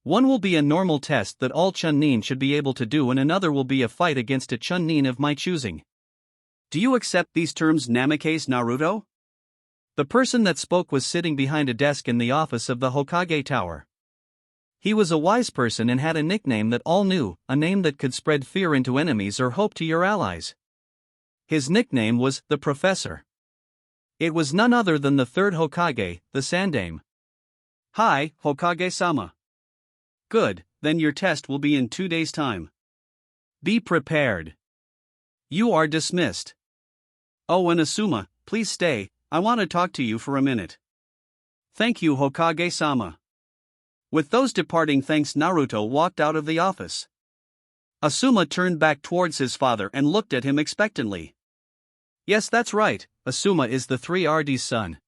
S1: One will be a normal test that all Chunin should be able to do and another will be a fight against a Chunin of my choosing. Do you accept these terms, Namikaze, Naruto? The person that spoke was sitting behind a desk in the office of the Hokage Tower. He was a wise person and had a nickname that all knew, a name that could spread fear into enemies or hope to your allies. His nickname was the Professor. It was none other than the third Hokage, the Sandaime. Hi, Hokage-sama. Good, then your test will be in 2 days' time. Be prepared. You are dismissed. Oh, and Asuma, please stay, I want to talk to you for a minute. Thank you, Hokage-sama. With those departing thanks, Naruto walked out of the office. Asuma turned back towards his father and looked at him expectantly. Yes, that's right, Asuma is the 3Rd's son.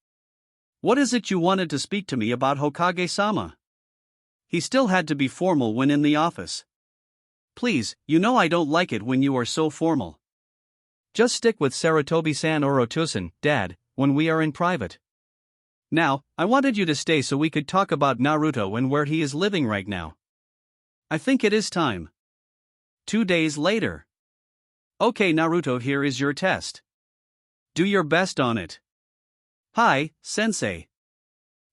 S1: What is it you wanted to speak to me about, Hokage-sama? He still had to be formal when in the office. Please, you know I don't like it when you are so formal. Just stick with Sarutobi-san or Otosan, Dad, when we are in private. Now, I wanted you to stay so we could talk about Naruto and where he is living right now. I think it is time. 2 days later. Okay, Naruto, here is your test. Do your best on it. Hi, Sensei.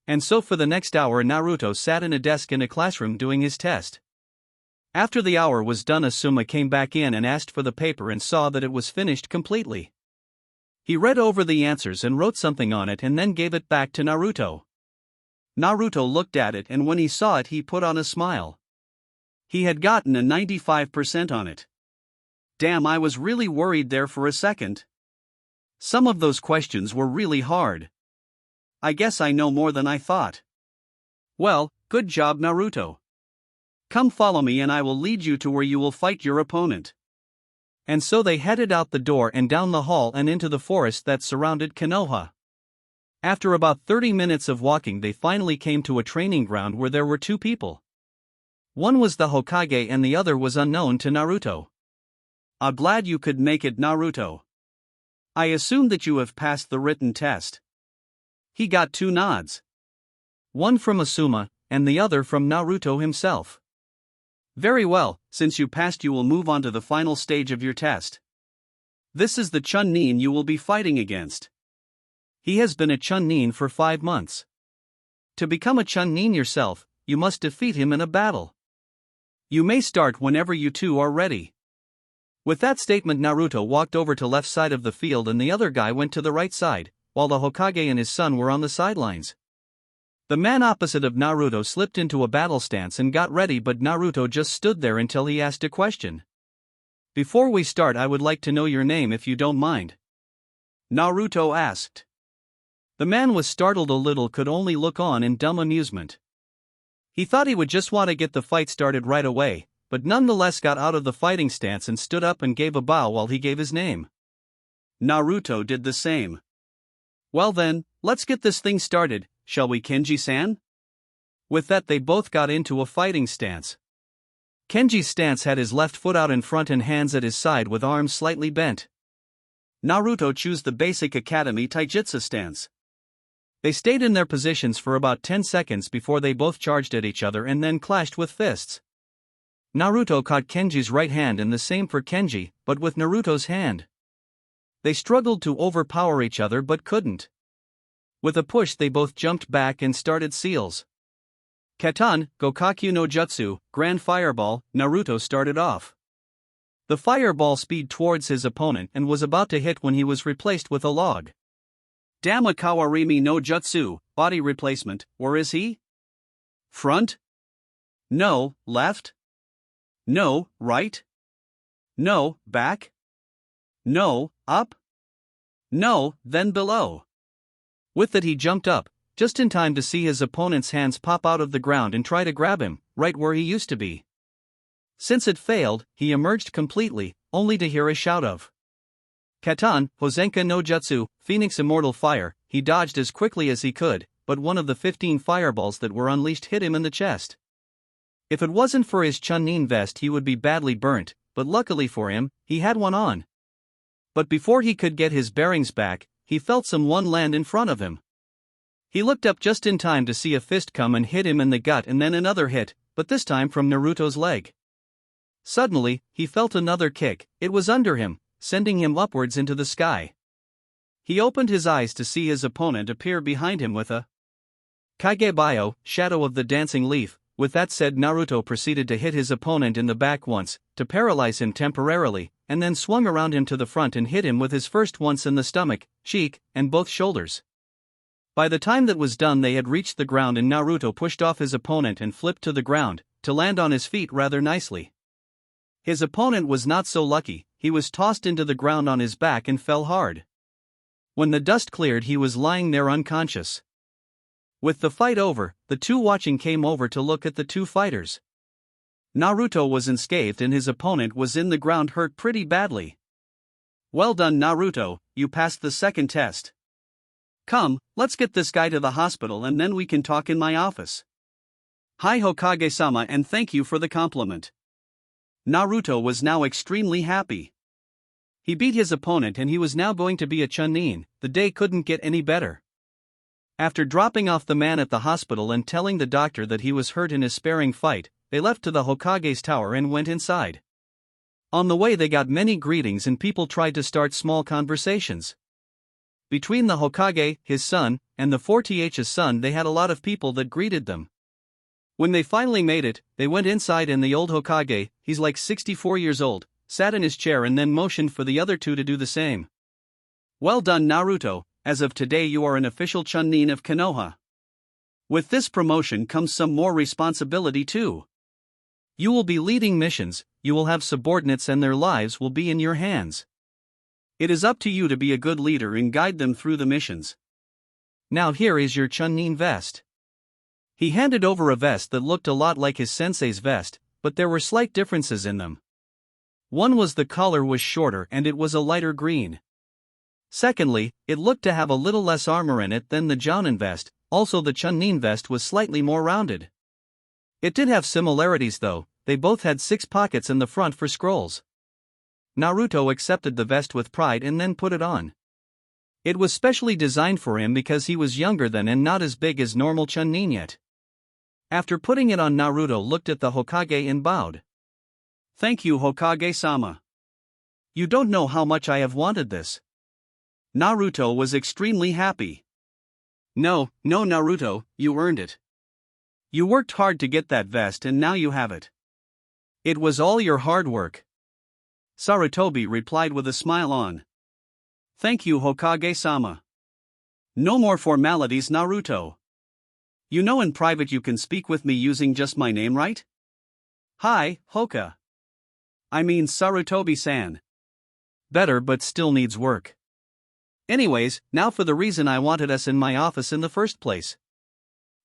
S1: And so for the next hour Naruto sat in a desk in a classroom doing his test. After the hour was done, Asuma came back in and asked for the paper and saw that it was finished completely. He read over the answers and wrote something on it and then gave it back to Naruto. Naruto looked at it and when he saw it he put on a smile. He had gotten a 95% on it. Damn, I was really worried there for a second. Some of those questions were really hard. I guess I know more than I thought. Well, good job, Naruto. Come follow me and I will lead you to where you will fight your opponent. And so they headed out the door and down the hall and into the forest that surrounded Konoha. After about 30 minutes of walking they finally came to a training ground where there were 2 people. One was the Hokage and the other was unknown to Naruto. I'm glad you could make it, Naruto. I assume that you have passed the written test. He got 2 nods. One from Asuma, and the other from Naruto himself. Very well, since you passed you will move on to the final stage of your test. This is the Chunin you will be fighting against. He has been a Chunin for 5 months. To become a Chunin yourself, you must defeat him in a battle. You may start whenever you 2 are ready. With that statement Naruto walked over to left side of the field and the other guy went to the right side, while the Hokage and his son were on the sidelines. The man opposite of Naruto slipped into a battle stance and got ready, but Naruto just stood there until he asked a question. Before we start, I would like to know your name if you don't mind. Naruto asked. The man was startled a little, could only look on in dumb amusement. He thought he would just want to get the fight started right away, but nonetheless got out of the fighting stance and stood up and gave a bow while he gave his name. Naruto did the same. Well then, let's get this thing started, shall we, Kenji-san? With that, they both got into a fighting stance. Kenji's stance had his left foot out in front and hands at his side with arms slightly bent. Naruto chose the basic academy taijutsu stance. They stayed in their positions for about 10 seconds before they both charged at each other and then clashed with fists. Naruto caught Kenji's right hand, and the same for Kenji, but with Naruto's hand. They struggled to overpower each other but couldn't. With a push, they both jumped back and started seals. Katan, Gokakyu no Jutsu, Grand Fireball, Naruto started off. The fireball speed towards his opponent and was about to hit when he was replaced with a log. Dama Kawarimi no Jutsu, body replacement, where is he? Front? No, left? No, right? No, back? No, up? No, then below. With it, he jumped up, just in time to see his opponent's hands pop out of the ground and try to grab him, right where he used to be. Since it failed, he emerged completely, only to hear a shout of Katan, Hozenka no Jutsu, Phoenix Immortal Fire. He dodged as quickly as he could, but one of the 15 fireballs that were unleashed hit him in the chest. If it wasn't for his Chunin vest, he would be badly burnt, but luckily for him, he had one on. But before he could get his bearings back, he felt someone land in front of him. He looked up just in time to see a fist come and hit him in the gut, and then another hit, but this time from Naruto's leg. Suddenly, he felt another kick. It was under him, sending him upwards into the sky. He opened his eyes to see his opponent appear behind him with a Kagebyo, Shadow of the Dancing Leaf. With that said, Naruto proceeded to hit his opponent in the back once, to paralyze him temporarily, and then swung around him to the front and hit him with his first once in the stomach, cheek, and both shoulders. By the time that was done, they had reached the ground, and Naruto pushed off his opponent and flipped to the ground, to land on his feet rather nicely. His opponent was not so lucky. He was tossed into the ground on his back and fell hard. When the dust cleared, he was lying there unconscious. With the fight over, the two watching came over to look at the two fighters. Naruto was unscathed and his opponent was in the ground hurt pretty badly. Well done, Naruto, you passed the second test. Come, let's get this guy to the hospital and then we can talk in my office. Hi Hokage-sama, and thank you for the compliment. Naruto was now extremely happy. He beat his opponent and he was now going to be a Chunin. The day couldn't get any better. After dropping off the man at the hospital and telling the doctor that he was hurt in his sparring fight, they left to the Hokage's tower and went inside. On the way, they got many greetings and people tried to start small conversations. Between the Hokage, his son, and the 4th's son, they had a lot of people that greeted them. When they finally made it, they went inside and the old Hokage, he's like 64 years old, sat in his chair and then motioned for the other two to do the same. Well done, Naruto. As of today, you are an official Chunin of Konoha. With this promotion comes some more responsibility too. You will be leading missions, you will have subordinates, and their lives will be in your hands. It is up to you to be a good leader and guide them through the missions. Now here is your Chunin vest. He handed over a vest that looked a lot like his sensei's vest, but there were slight differences in them. One was the collar was shorter and it was a lighter green. Secondly, it looked to have a little less armor in it than the Jounin vest. Also, the Chunin vest was slightly more rounded. It did have similarities though. They both had 6 pockets in the front for scrolls. Naruto accepted the vest with pride and then put it on. It was specially designed for him because he was younger than and not as big as normal Chunin yet. After putting it on, Naruto looked at the Hokage and bowed. Thank you, Hokage-sama. You don't know how much I have wanted this. Naruto was extremely happy. No, Naruto, you earned it. You worked hard to get that vest and now you have it. It was all your hard work. Sarutobi replied with a smile on. Thank you, Hokage-sama. No more formalities, Naruto. You know in private you can speak with me using just my name, right? Hi, Hoka. I mean Sarutobi-san. Better but still needs work. Anyways, now for the reason I wanted us in my office in the first place.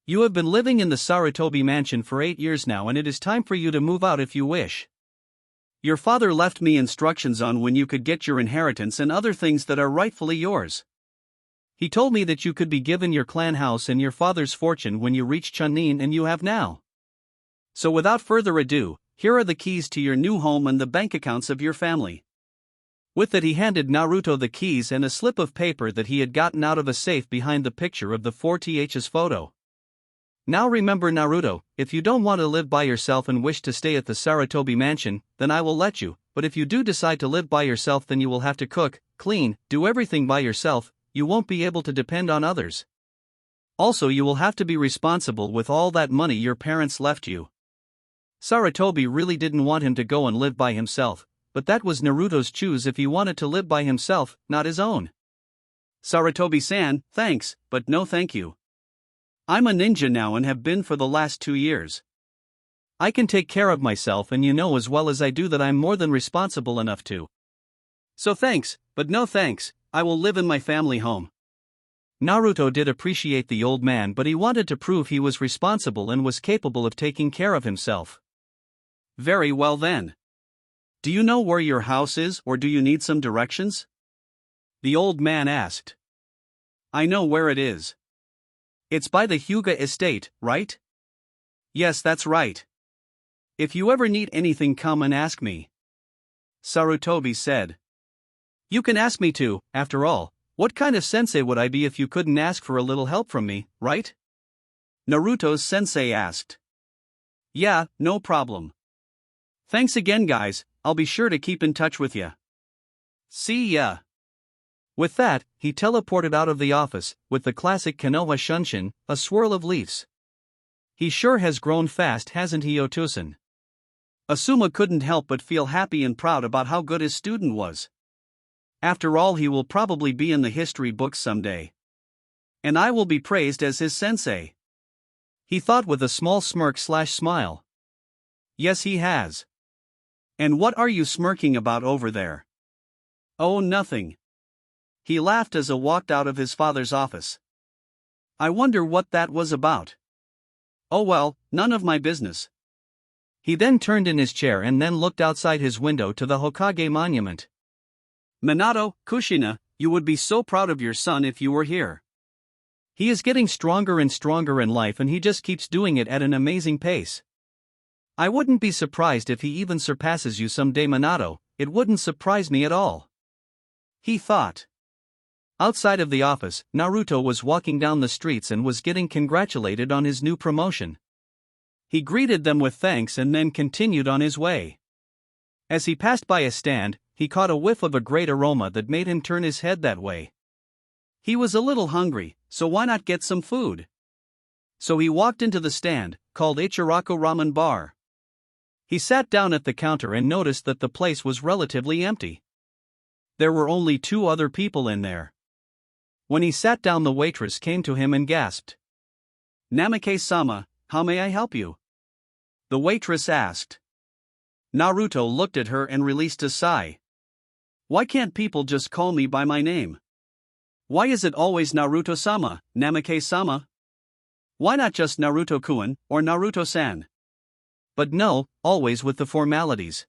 S1: You have been living in the Sarutobi mansion for 8 years now and it is time for you to move out if you wish. Your father left me instructions on when you could get your inheritance and other things that are rightfully yours. He told me that you could be given your clan house and your father's fortune when you reach Jounin and you have now. So without further ado, here are the keys to your new home and the bank accounts of your family. With it he handed Naruto the keys and a slip of paper that he had gotten out of a safe behind the picture of the 4Th's photo. Now remember Naruto, if you don't want to live by yourself and wish to stay at the Sarutobi mansion, then I will let you, but if you do decide to live by yourself then you will have to cook, clean, do everything by yourself, you won't be able to depend on others. Also you will have to be responsible with all that money your parents left you. Sarutobi really didn't want him to go and live by himself, but that was Naruto's choice if he wanted to live by himself, not his own. Sarutobi-san, thanks, but no thank you. I'm a ninja now and have been for the last 2 years. I can take care of myself and you know as well as I do that I'm more than responsible enough to. So thanks, but no thanks, I will live in my family home. Naruto did appreciate the old man but he wanted to prove he was responsible and was capable of taking care of himself. Very well then. Do you know where your house is or do you need some directions? The old man asked. I know where it is. It's by the Hyuga estate, right? Yes, that's right. If you ever need anything come and ask me. Sarutobi said. You can ask me too, after all, what kind of sensei would I be if you couldn't ask for a little help from me, right? Naruto's sensei asked. Yeah, no problem. Thanks again guys, I'll be sure to keep in touch with ya. See ya. With that, he teleported out of the office, with the classic Konoha Shunshin, a swirl of leaves. He sure has grown fast, hasn't he, Otosan? Asuma couldn't help but feel happy and proud about how good his student was. After all, he will probably be in the history books someday. And I will be praised as his sensei. He thought with a small smirk/smile. Yes, he has. And what are you smirking about over there? Oh, nothing. He laughed as he walked out of his father's office. I wonder what that was about. Oh well, none of my business. He then turned in his chair and then looked outside his window to the Hokage monument. Minato, Kushina, you would be so proud of your son if you were here. He is getting stronger and stronger in life and he just keeps doing it at an amazing pace. I wouldn't be surprised if he even surpasses you someday, Minato, it wouldn't surprise me at all. He thought. Outside of the office, Naruto was walking down the streets and was getting congratulated on his new promotion. He greeted them with thanks and then continued on his way. As he passed by a stand, he caught a whiff of a great aroma that made him turn his head that way. He was a little hungry, so why not get some food? So he walked into the stand, called Ichiraku Ramen Bar. He sat down at the counter and noticed that the place was relatively empty. There were only 2 other people in there. When he sat down, the waitress came to him and gasped. Namikaze-sama, how may I help you? The waitress asked. Naruto looked at her and released a sigh. Why can't people just call me by my name? Why is it always Naruto-sama, Namikaze-sama? Why not just Naruto-kun, or Naruto-san? But no, always with the formalities.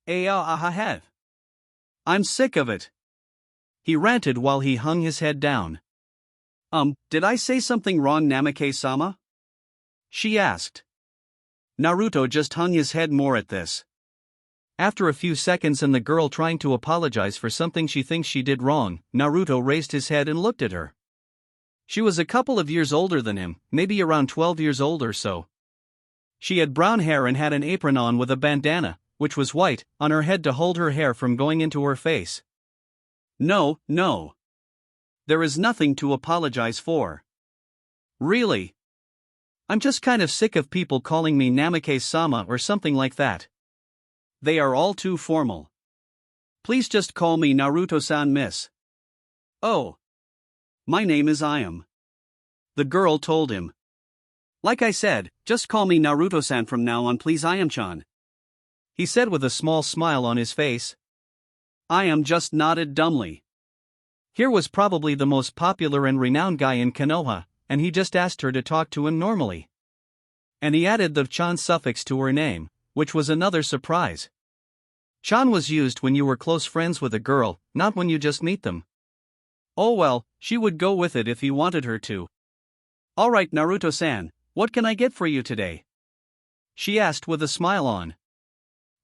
S1: I'm sick of it. He ranted while he hung his head down. Did I say something wrong, Namikaze-sama? She asked. Naruto just hung his head more at this. After a few seconds and the girl trying to apologize for something she thinks she did wrong, Naruto raised his head and looked at her. She was a couple of years older than him, maybe around 12 years old or so. She had brown hair and had an apron on with a bandana, which was white, on her head to hold her hair from going into her face. No. There is nothing to apologize for. Really? I'm just kind of sick of people calling me Namikaze-sama or something like that. They are all too formal. Please just call me Naruto-san, miss. Oh. My name is Iam. The girl told him. Like I said, just call me Naruto-san from now on, please. I am Chan, he said with a small smile on his face. I am just nodded dumbly. Here was probably the most popular and renowned guy in Konoha, and he just asked her to talk to him normally. And he added the Chan suffix to her name, which was another surprise. Chan was used when you were close friends with a girl, not when you just meet them. Oh well, she would go with it if he wanted her to. Alright Naruto-san, what can I get for you today? She asked with a smile on.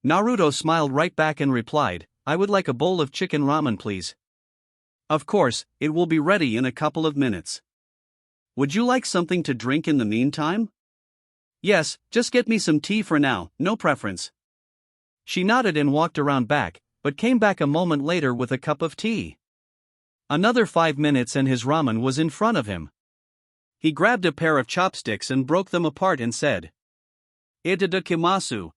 S1: Naruto smiled right back and replied, I would like a bowl of chicken ramen please. Of course, it will be ready in a couple of minutes. Would you like something to drink in the meantime? Yes, just get me some tea for now, no preference. She nodded and walked around back, but came back a moment later with a cup of tea. Another 5 minutes and his ramen was in front of him. He grabbed a pair of chopsticks and broke them apart and said, Itadakimasu.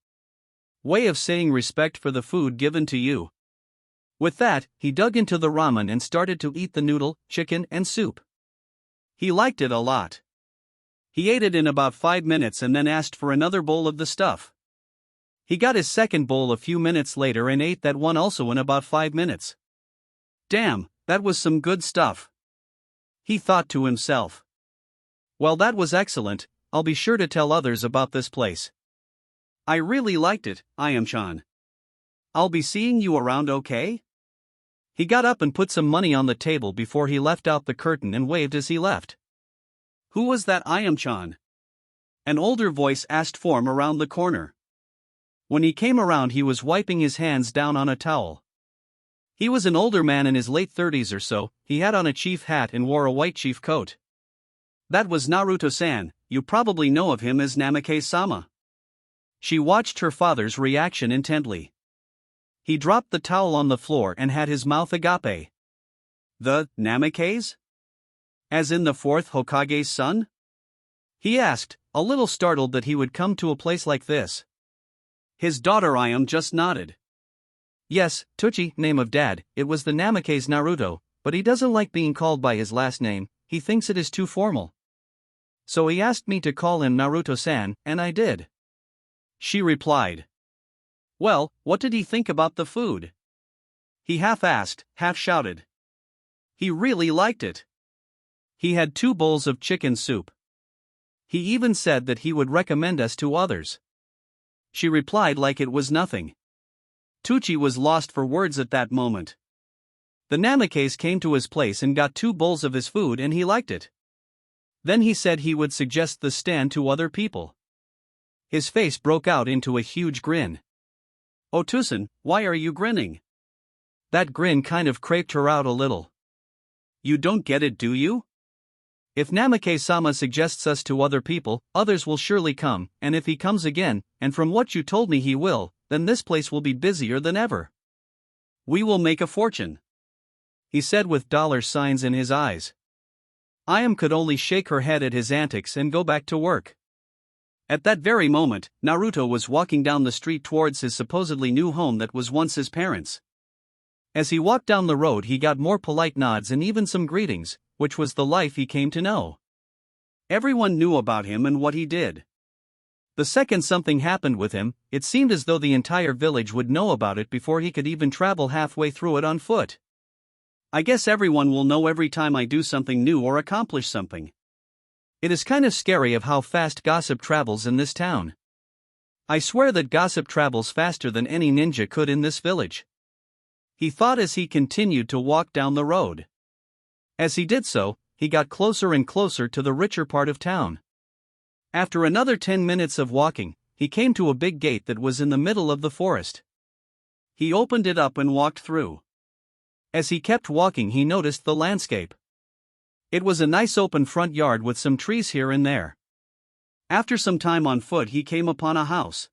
S1: Way of saying respect for the food given to you. With that, he dug into the ramen and started to eat the noodle, chicken, and soup. He liked it a lot. He ate it in about 5 minutes and then asked for another bowl of the stuff. He got his second bowl a few minutes later and ate that one also in about 5 minutes. Damn, that was some good stuff. He thought to himself. Well, that was excellent, I'll be sure to tell others about this place. I really liked it, I am Chan. I'll be seeing you around, okay? He got up and put some money on the table before he left out the curtain and waved as he left. Who was that, I am Chan? An older voice asked from around the corner. When he came around, he was wiping his hands down on a towel. He was an older man in his late 30s or so. He had on a chief hat and wore a white chief coat. That was Naruto-san, you probably know of him as Namikaze-sama. She watched her father's reaction intently. He dropped the towel on the floor and had his mouth agape. The Namikaze? As in the fourth Hokage's son? He asked, a little startled that he would come to a place like this. His daughter Ayam just nodded. Yes, Tuchi, name of dad, it was the Namikaze Naruto, but he doesn't like being called by his last name, he thinks it is too formal. So he asked me to call him Naruto-san, and I did. She replied. Well, what did he think about the food? He half asked, half shouted. He really liked it. He had 2 bowls of chicken soup. He even said that he would recommend us to others. She replied like it was nothing. Tucci was lost for words at that moment. The Namikaze came to his place and got 2 bowls of his food and he liked it. Then he said he would suggest the stand to other people. His face broke out into a huge grin. Otusan, why are you grinning? That grin kind of creeped her out a little. You don't get it, do you? If Namikaze-sama suggests us to other people, others will surely come, and if he comes again, and from what you told me he will, then this place will be busier than ever. We will make a fortune, he said with dollar signs in his eyes. Ayam could only shake her head at his antics and go back to work. At that very moment, Naruto was walking down the street towards his supposedly new home that was once his parents'. As he walked down the road, he got more polite nods and even some greetings, which was the life he came to know. Everyone knew about him and what he did. The second something happened with him, it seemed as though the entire village would know about it before he could even travel halfway through it on foot. I guess everyone will know every time I do something new or accomplish something. It is kind of scary of how fast gossip travels in this town. I swear that gossip travels faster than any ninja could in this village. He thought as he continued to walk down the road. As he did so, he got closer and closer to the richer part of town. After another 10 minutes of walking, he came to a big gate that was in the middle of the forest. He opened it up and walked through. As he kept walking, he noticed the landscape. It was a nice open front yard with some trees here and there. After some time on foot, he came upon a house.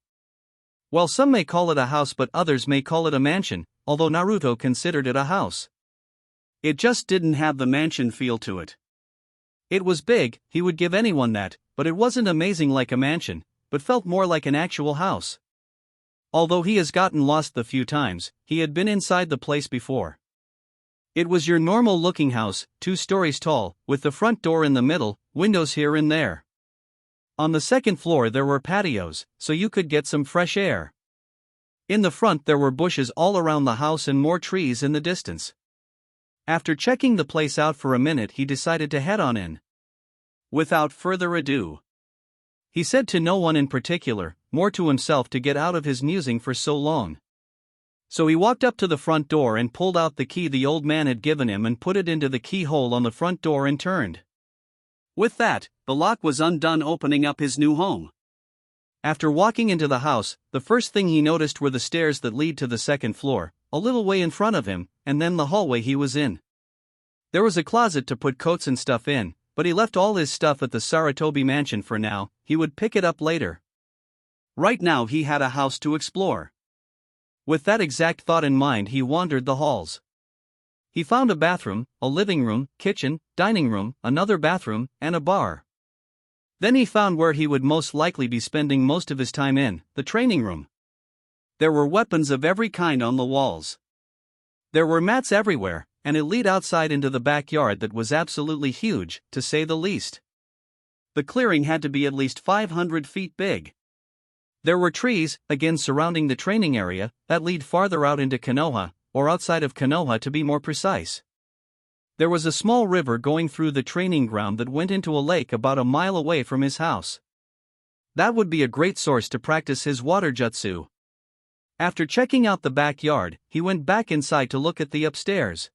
S1: Well, some may call it a house, but others may call it a mansion, although Naruto considered it a house. It just didn't have the mansion feel to it. It was big, he would give anyone that, but it wasn't amazing like a mansion, but felt more like an actual house. Although he has gotten lost the few times, he had been inside the place before. It was your normal looking house, 2 stories tall, with the front door in the middle, windows here and there. On the second floor there were patios, so you could get some fresh air. In the front there were bushes all around the house and more trees in the distance. After checking the place out for a minute, he decided to head on in. Without further ado, he said to no one in particular, more to himself to get out of his musing for so long. So he walked up to the front door and pulled out the key the old man had given him and put it into the keyhole on the front door and turned. With that, the lock was undone, opening up his new home. After walking into the house, the first thing he noticed were the stairs that lead to the second floor, a little way in front of him, and then the hallway he was in. There was a closet to put coats and stuff in, but he left all his stuff at the Sarutobi mansion for now. He would pick it up later. Right now he had a house to explore. With that exact thought in mind, he wandered the halls. He found a bathroom, a living room, kitchen, dining room, another bathroom, and a bar. Then he found where he would most likely be spending most of his time in, the training room. There were weapons of every kind on the walls. There were mats everywhere, and it led outside into the backyard that was absolutely huge, to say the least. The clearing had to be at least 500 feet big. There were trees, again surrounding the training area, that lead farther out into Konoha, or outside of Konoha to be more precise. There was a small river going through the training ground that went into a lake about a mile away from his house. That would be a great source to practice his water jutsu. After checking out the backyard, he went back inside to look at the upstairs.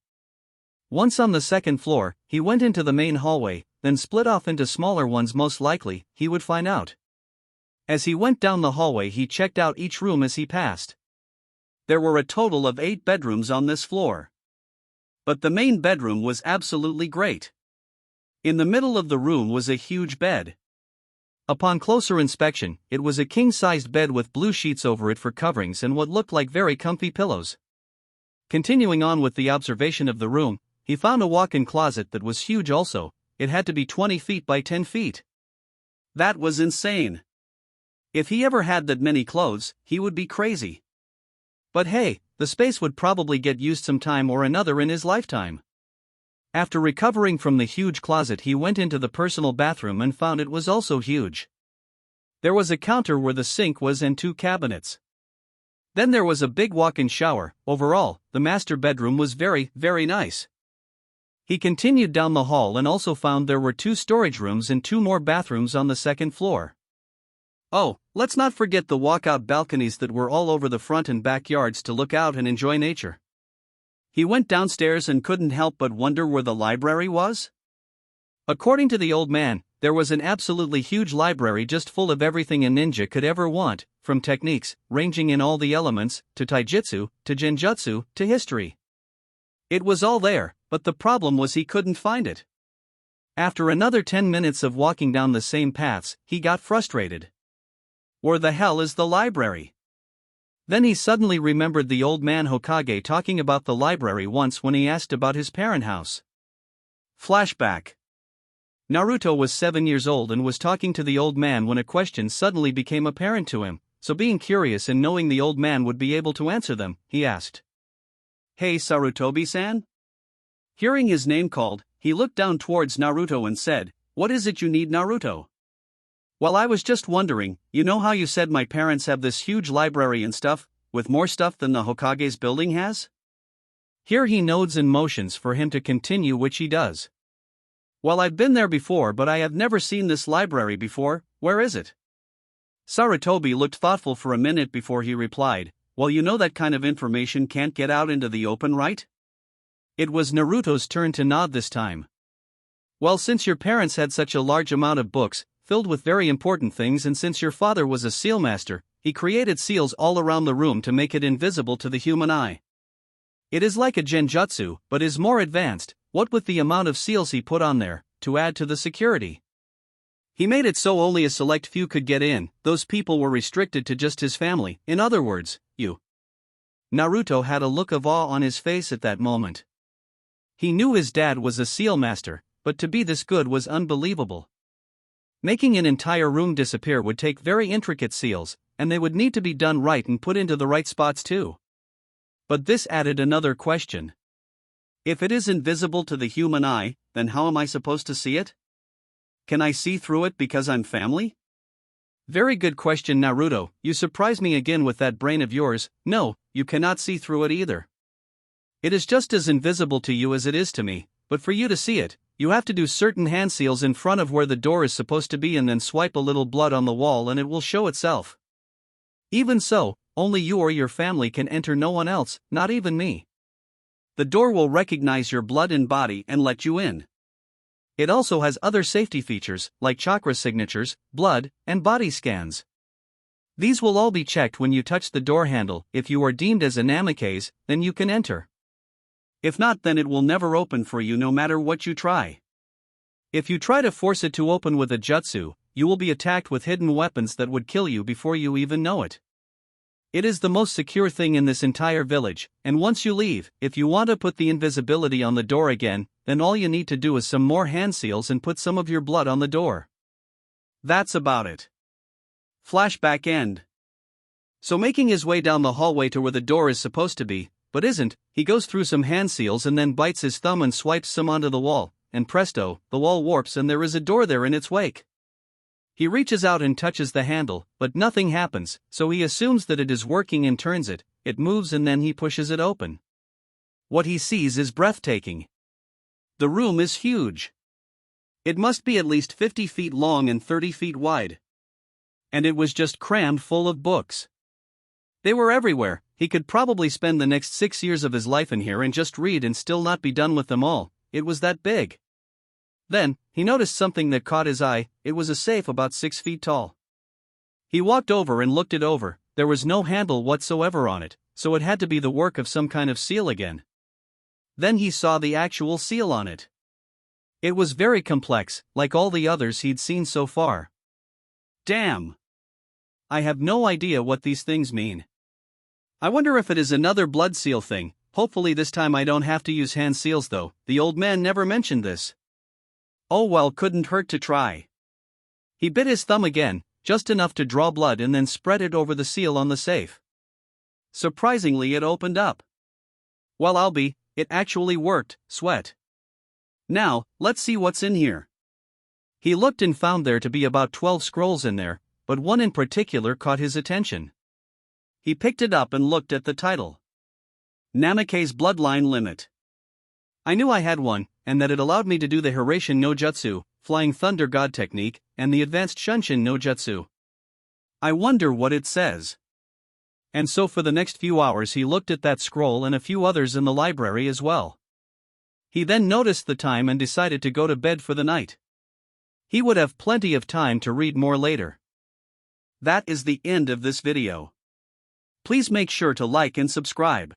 S1: Once on the second floor, he went into the main hallway, then split off into smaller ones. Most likely, he would find out. As he went down the hallway, he checked out each room as he passed. There were a total of 8 bedrooms on this floor. But the main bedroom was absolutely great. In the middle of the room was a huge bed. Upon closer inspection, it was a king-sized bed with blue sheets over it for coverings and what looked like very comfy pillows. Continuing on with the observation of the room, he found a walk-in closet that was huge also. It had to be 20 feet by 10 feet. That was insane. If he ever had that many clothes, he would be crazy. But hey, the space would probably get used some time or another in his lifetime. After recovering from the huge closet, he went into the personal bathroom and found it was also huge. There was a counter where the sink was and 2 cabinets. Then there was a big walk-in shower. Overall, the master bedroom was very, very nice. He continued down the hall and also found there were 2 storage rooms and 2 more bathrooms on the second floor. Oh, let's not forget the walkout balconies that were all over the front and backyards to look out and enjoy nature. He went downstairs and couldn't help but wonder where the library was. According to the old man, there was an absolutely huge library just full of everything a ninja could ever want, from techniques, ranging in all the elements, to taijutsu, to genjutsu, to history. It was all there, but the problem was he couldn't find it. After another 10 minutes of walking down the same paths, he got frustrated. Where the hell is the library? Then he suddenly remembered the old man Hokage talking about the library once when he asked about his parent house. Flashback. Naruto was 7 years old and was talking to the old man when a question suddenly became apparent to him, so being curious and knowing the old man would be able to answer them, he asked, "Hey Sarutobi-san?" Hearing his name called, he looked down towards Naruto and said, "What is it you need, Naruto?" "Well, I was just wondering, you know how you said my parents have this huge library and stuff, with more stuff than the Hokage's building has?" Here he nods and motions for him to continue, which he does. "Well, I've been there before, but I have never seen this library before. Where is it?" Sarutobi looked thoughtful for a minute before he replied, "Well, you know that kind of information can't get out into the open, right?" It was Naruto's turn to nod this time. "Well, since your parents had such a large amount of books, filled with very important things, and since your father was a seal master, he created seals all around the room to make it invisible to the human eye. It is like a genjutsu, but is more advanced, what with the amount of seals he put on there, to add to the security. He made it so only a select few could get in, those people were restricted to just his family, in other words, you." Naruto had a look of awe on his face at that moment. He knew his dad was a seal master, but to be this good was unbelievable. Making an entire room disappear would take very intricate seals, and they would need to be done right and put into the right spots too. But this added another question. If it is invisible to the human eye, then how am I supposed to see it? Can I see through it because I'm family? Very good question, Naruto. You surprise me again with that brain of yours. No, you cannot see through it either. It is just as invisible to you as it is to me, but for you to see it, you have to do certain hand seals in front of where the door is supposed to be and then swipe a little blood on the wall and it will show itself. Even so, only you or your family can enter, no one else, not even me. The door will recognize your blood and body and let you in. It also has other safety features, like chakra signatures, blood, and body scans. These will all be checked when you touch the door handle. If you are deemed as a Namikaze, then you can enter. If not, then it will never open for you no matter what you try. If you try to force it to open with a jutsu, you will be attacked with hidden weapons that would kill you before you even know it. It is the most secure thing in this entire village, and once you leave, if you want to put the invisibility on the door again, then all you need to do is some more hand seals and put some of your blood on the door. That's about it. Flashback end. So making his way down the hallway to where the door is supposed to be, but isn't, he goes through some hand seals and then bites his thumb and swipes some onto the wall, and presto, the wall warps and there is a door there in its wake. He reaches out and touches the handle, but nothing happens, so he assumes that it is working and turns it, it moves and then he pushes it open. What he sees is breathtaking. The room is huge. It must be at least 50 feet long and 30 feet wide. And it was just crammed full of books. They were everywhere. He could probably spend the next 6 years of his life in here and just read and still not be done with them all. It was that big. Then, he noticed something that caught his eye. It was a safe about 6 feet tall. He walked over and looked it over. There was no handle whatsoever on it, so it had to be the work of some kind of seal again. Then he saw the actual seal on it. It was very complex, like all the others he'd seen so far. Damn! I have no idea what these things mean. I wonder if it is another blood seal thing. Hopefully this time I don't have to use hand seals though. The old man never mentioned this. Oh well, couldn't hurt to try. He bit his thumb again, just enough to draw blood and then spread it over the seal on the safe. Surprisingly, it opened up. Well, it actually worked. Sweat. Now, let's see what's in here. He looked and found there to be about 12 scrolls in there, but one in particular caught his attention. He picked it up and looked at the title. Namikaze Bloodline Limit. I knew I had one, and that it allowed me to do the Hiraishin no Jutsu, Flying Thunder God Technique, and the Advanced Shunshin no Jutsu. I wonder what it says. And so for the next few hours he looked at that scroll and a few others in the library as well. He then noticed the time and decided to go to bed for the night. He would have plenty of time to read more later. That is the end of this video. Please make sure to like and subscribe.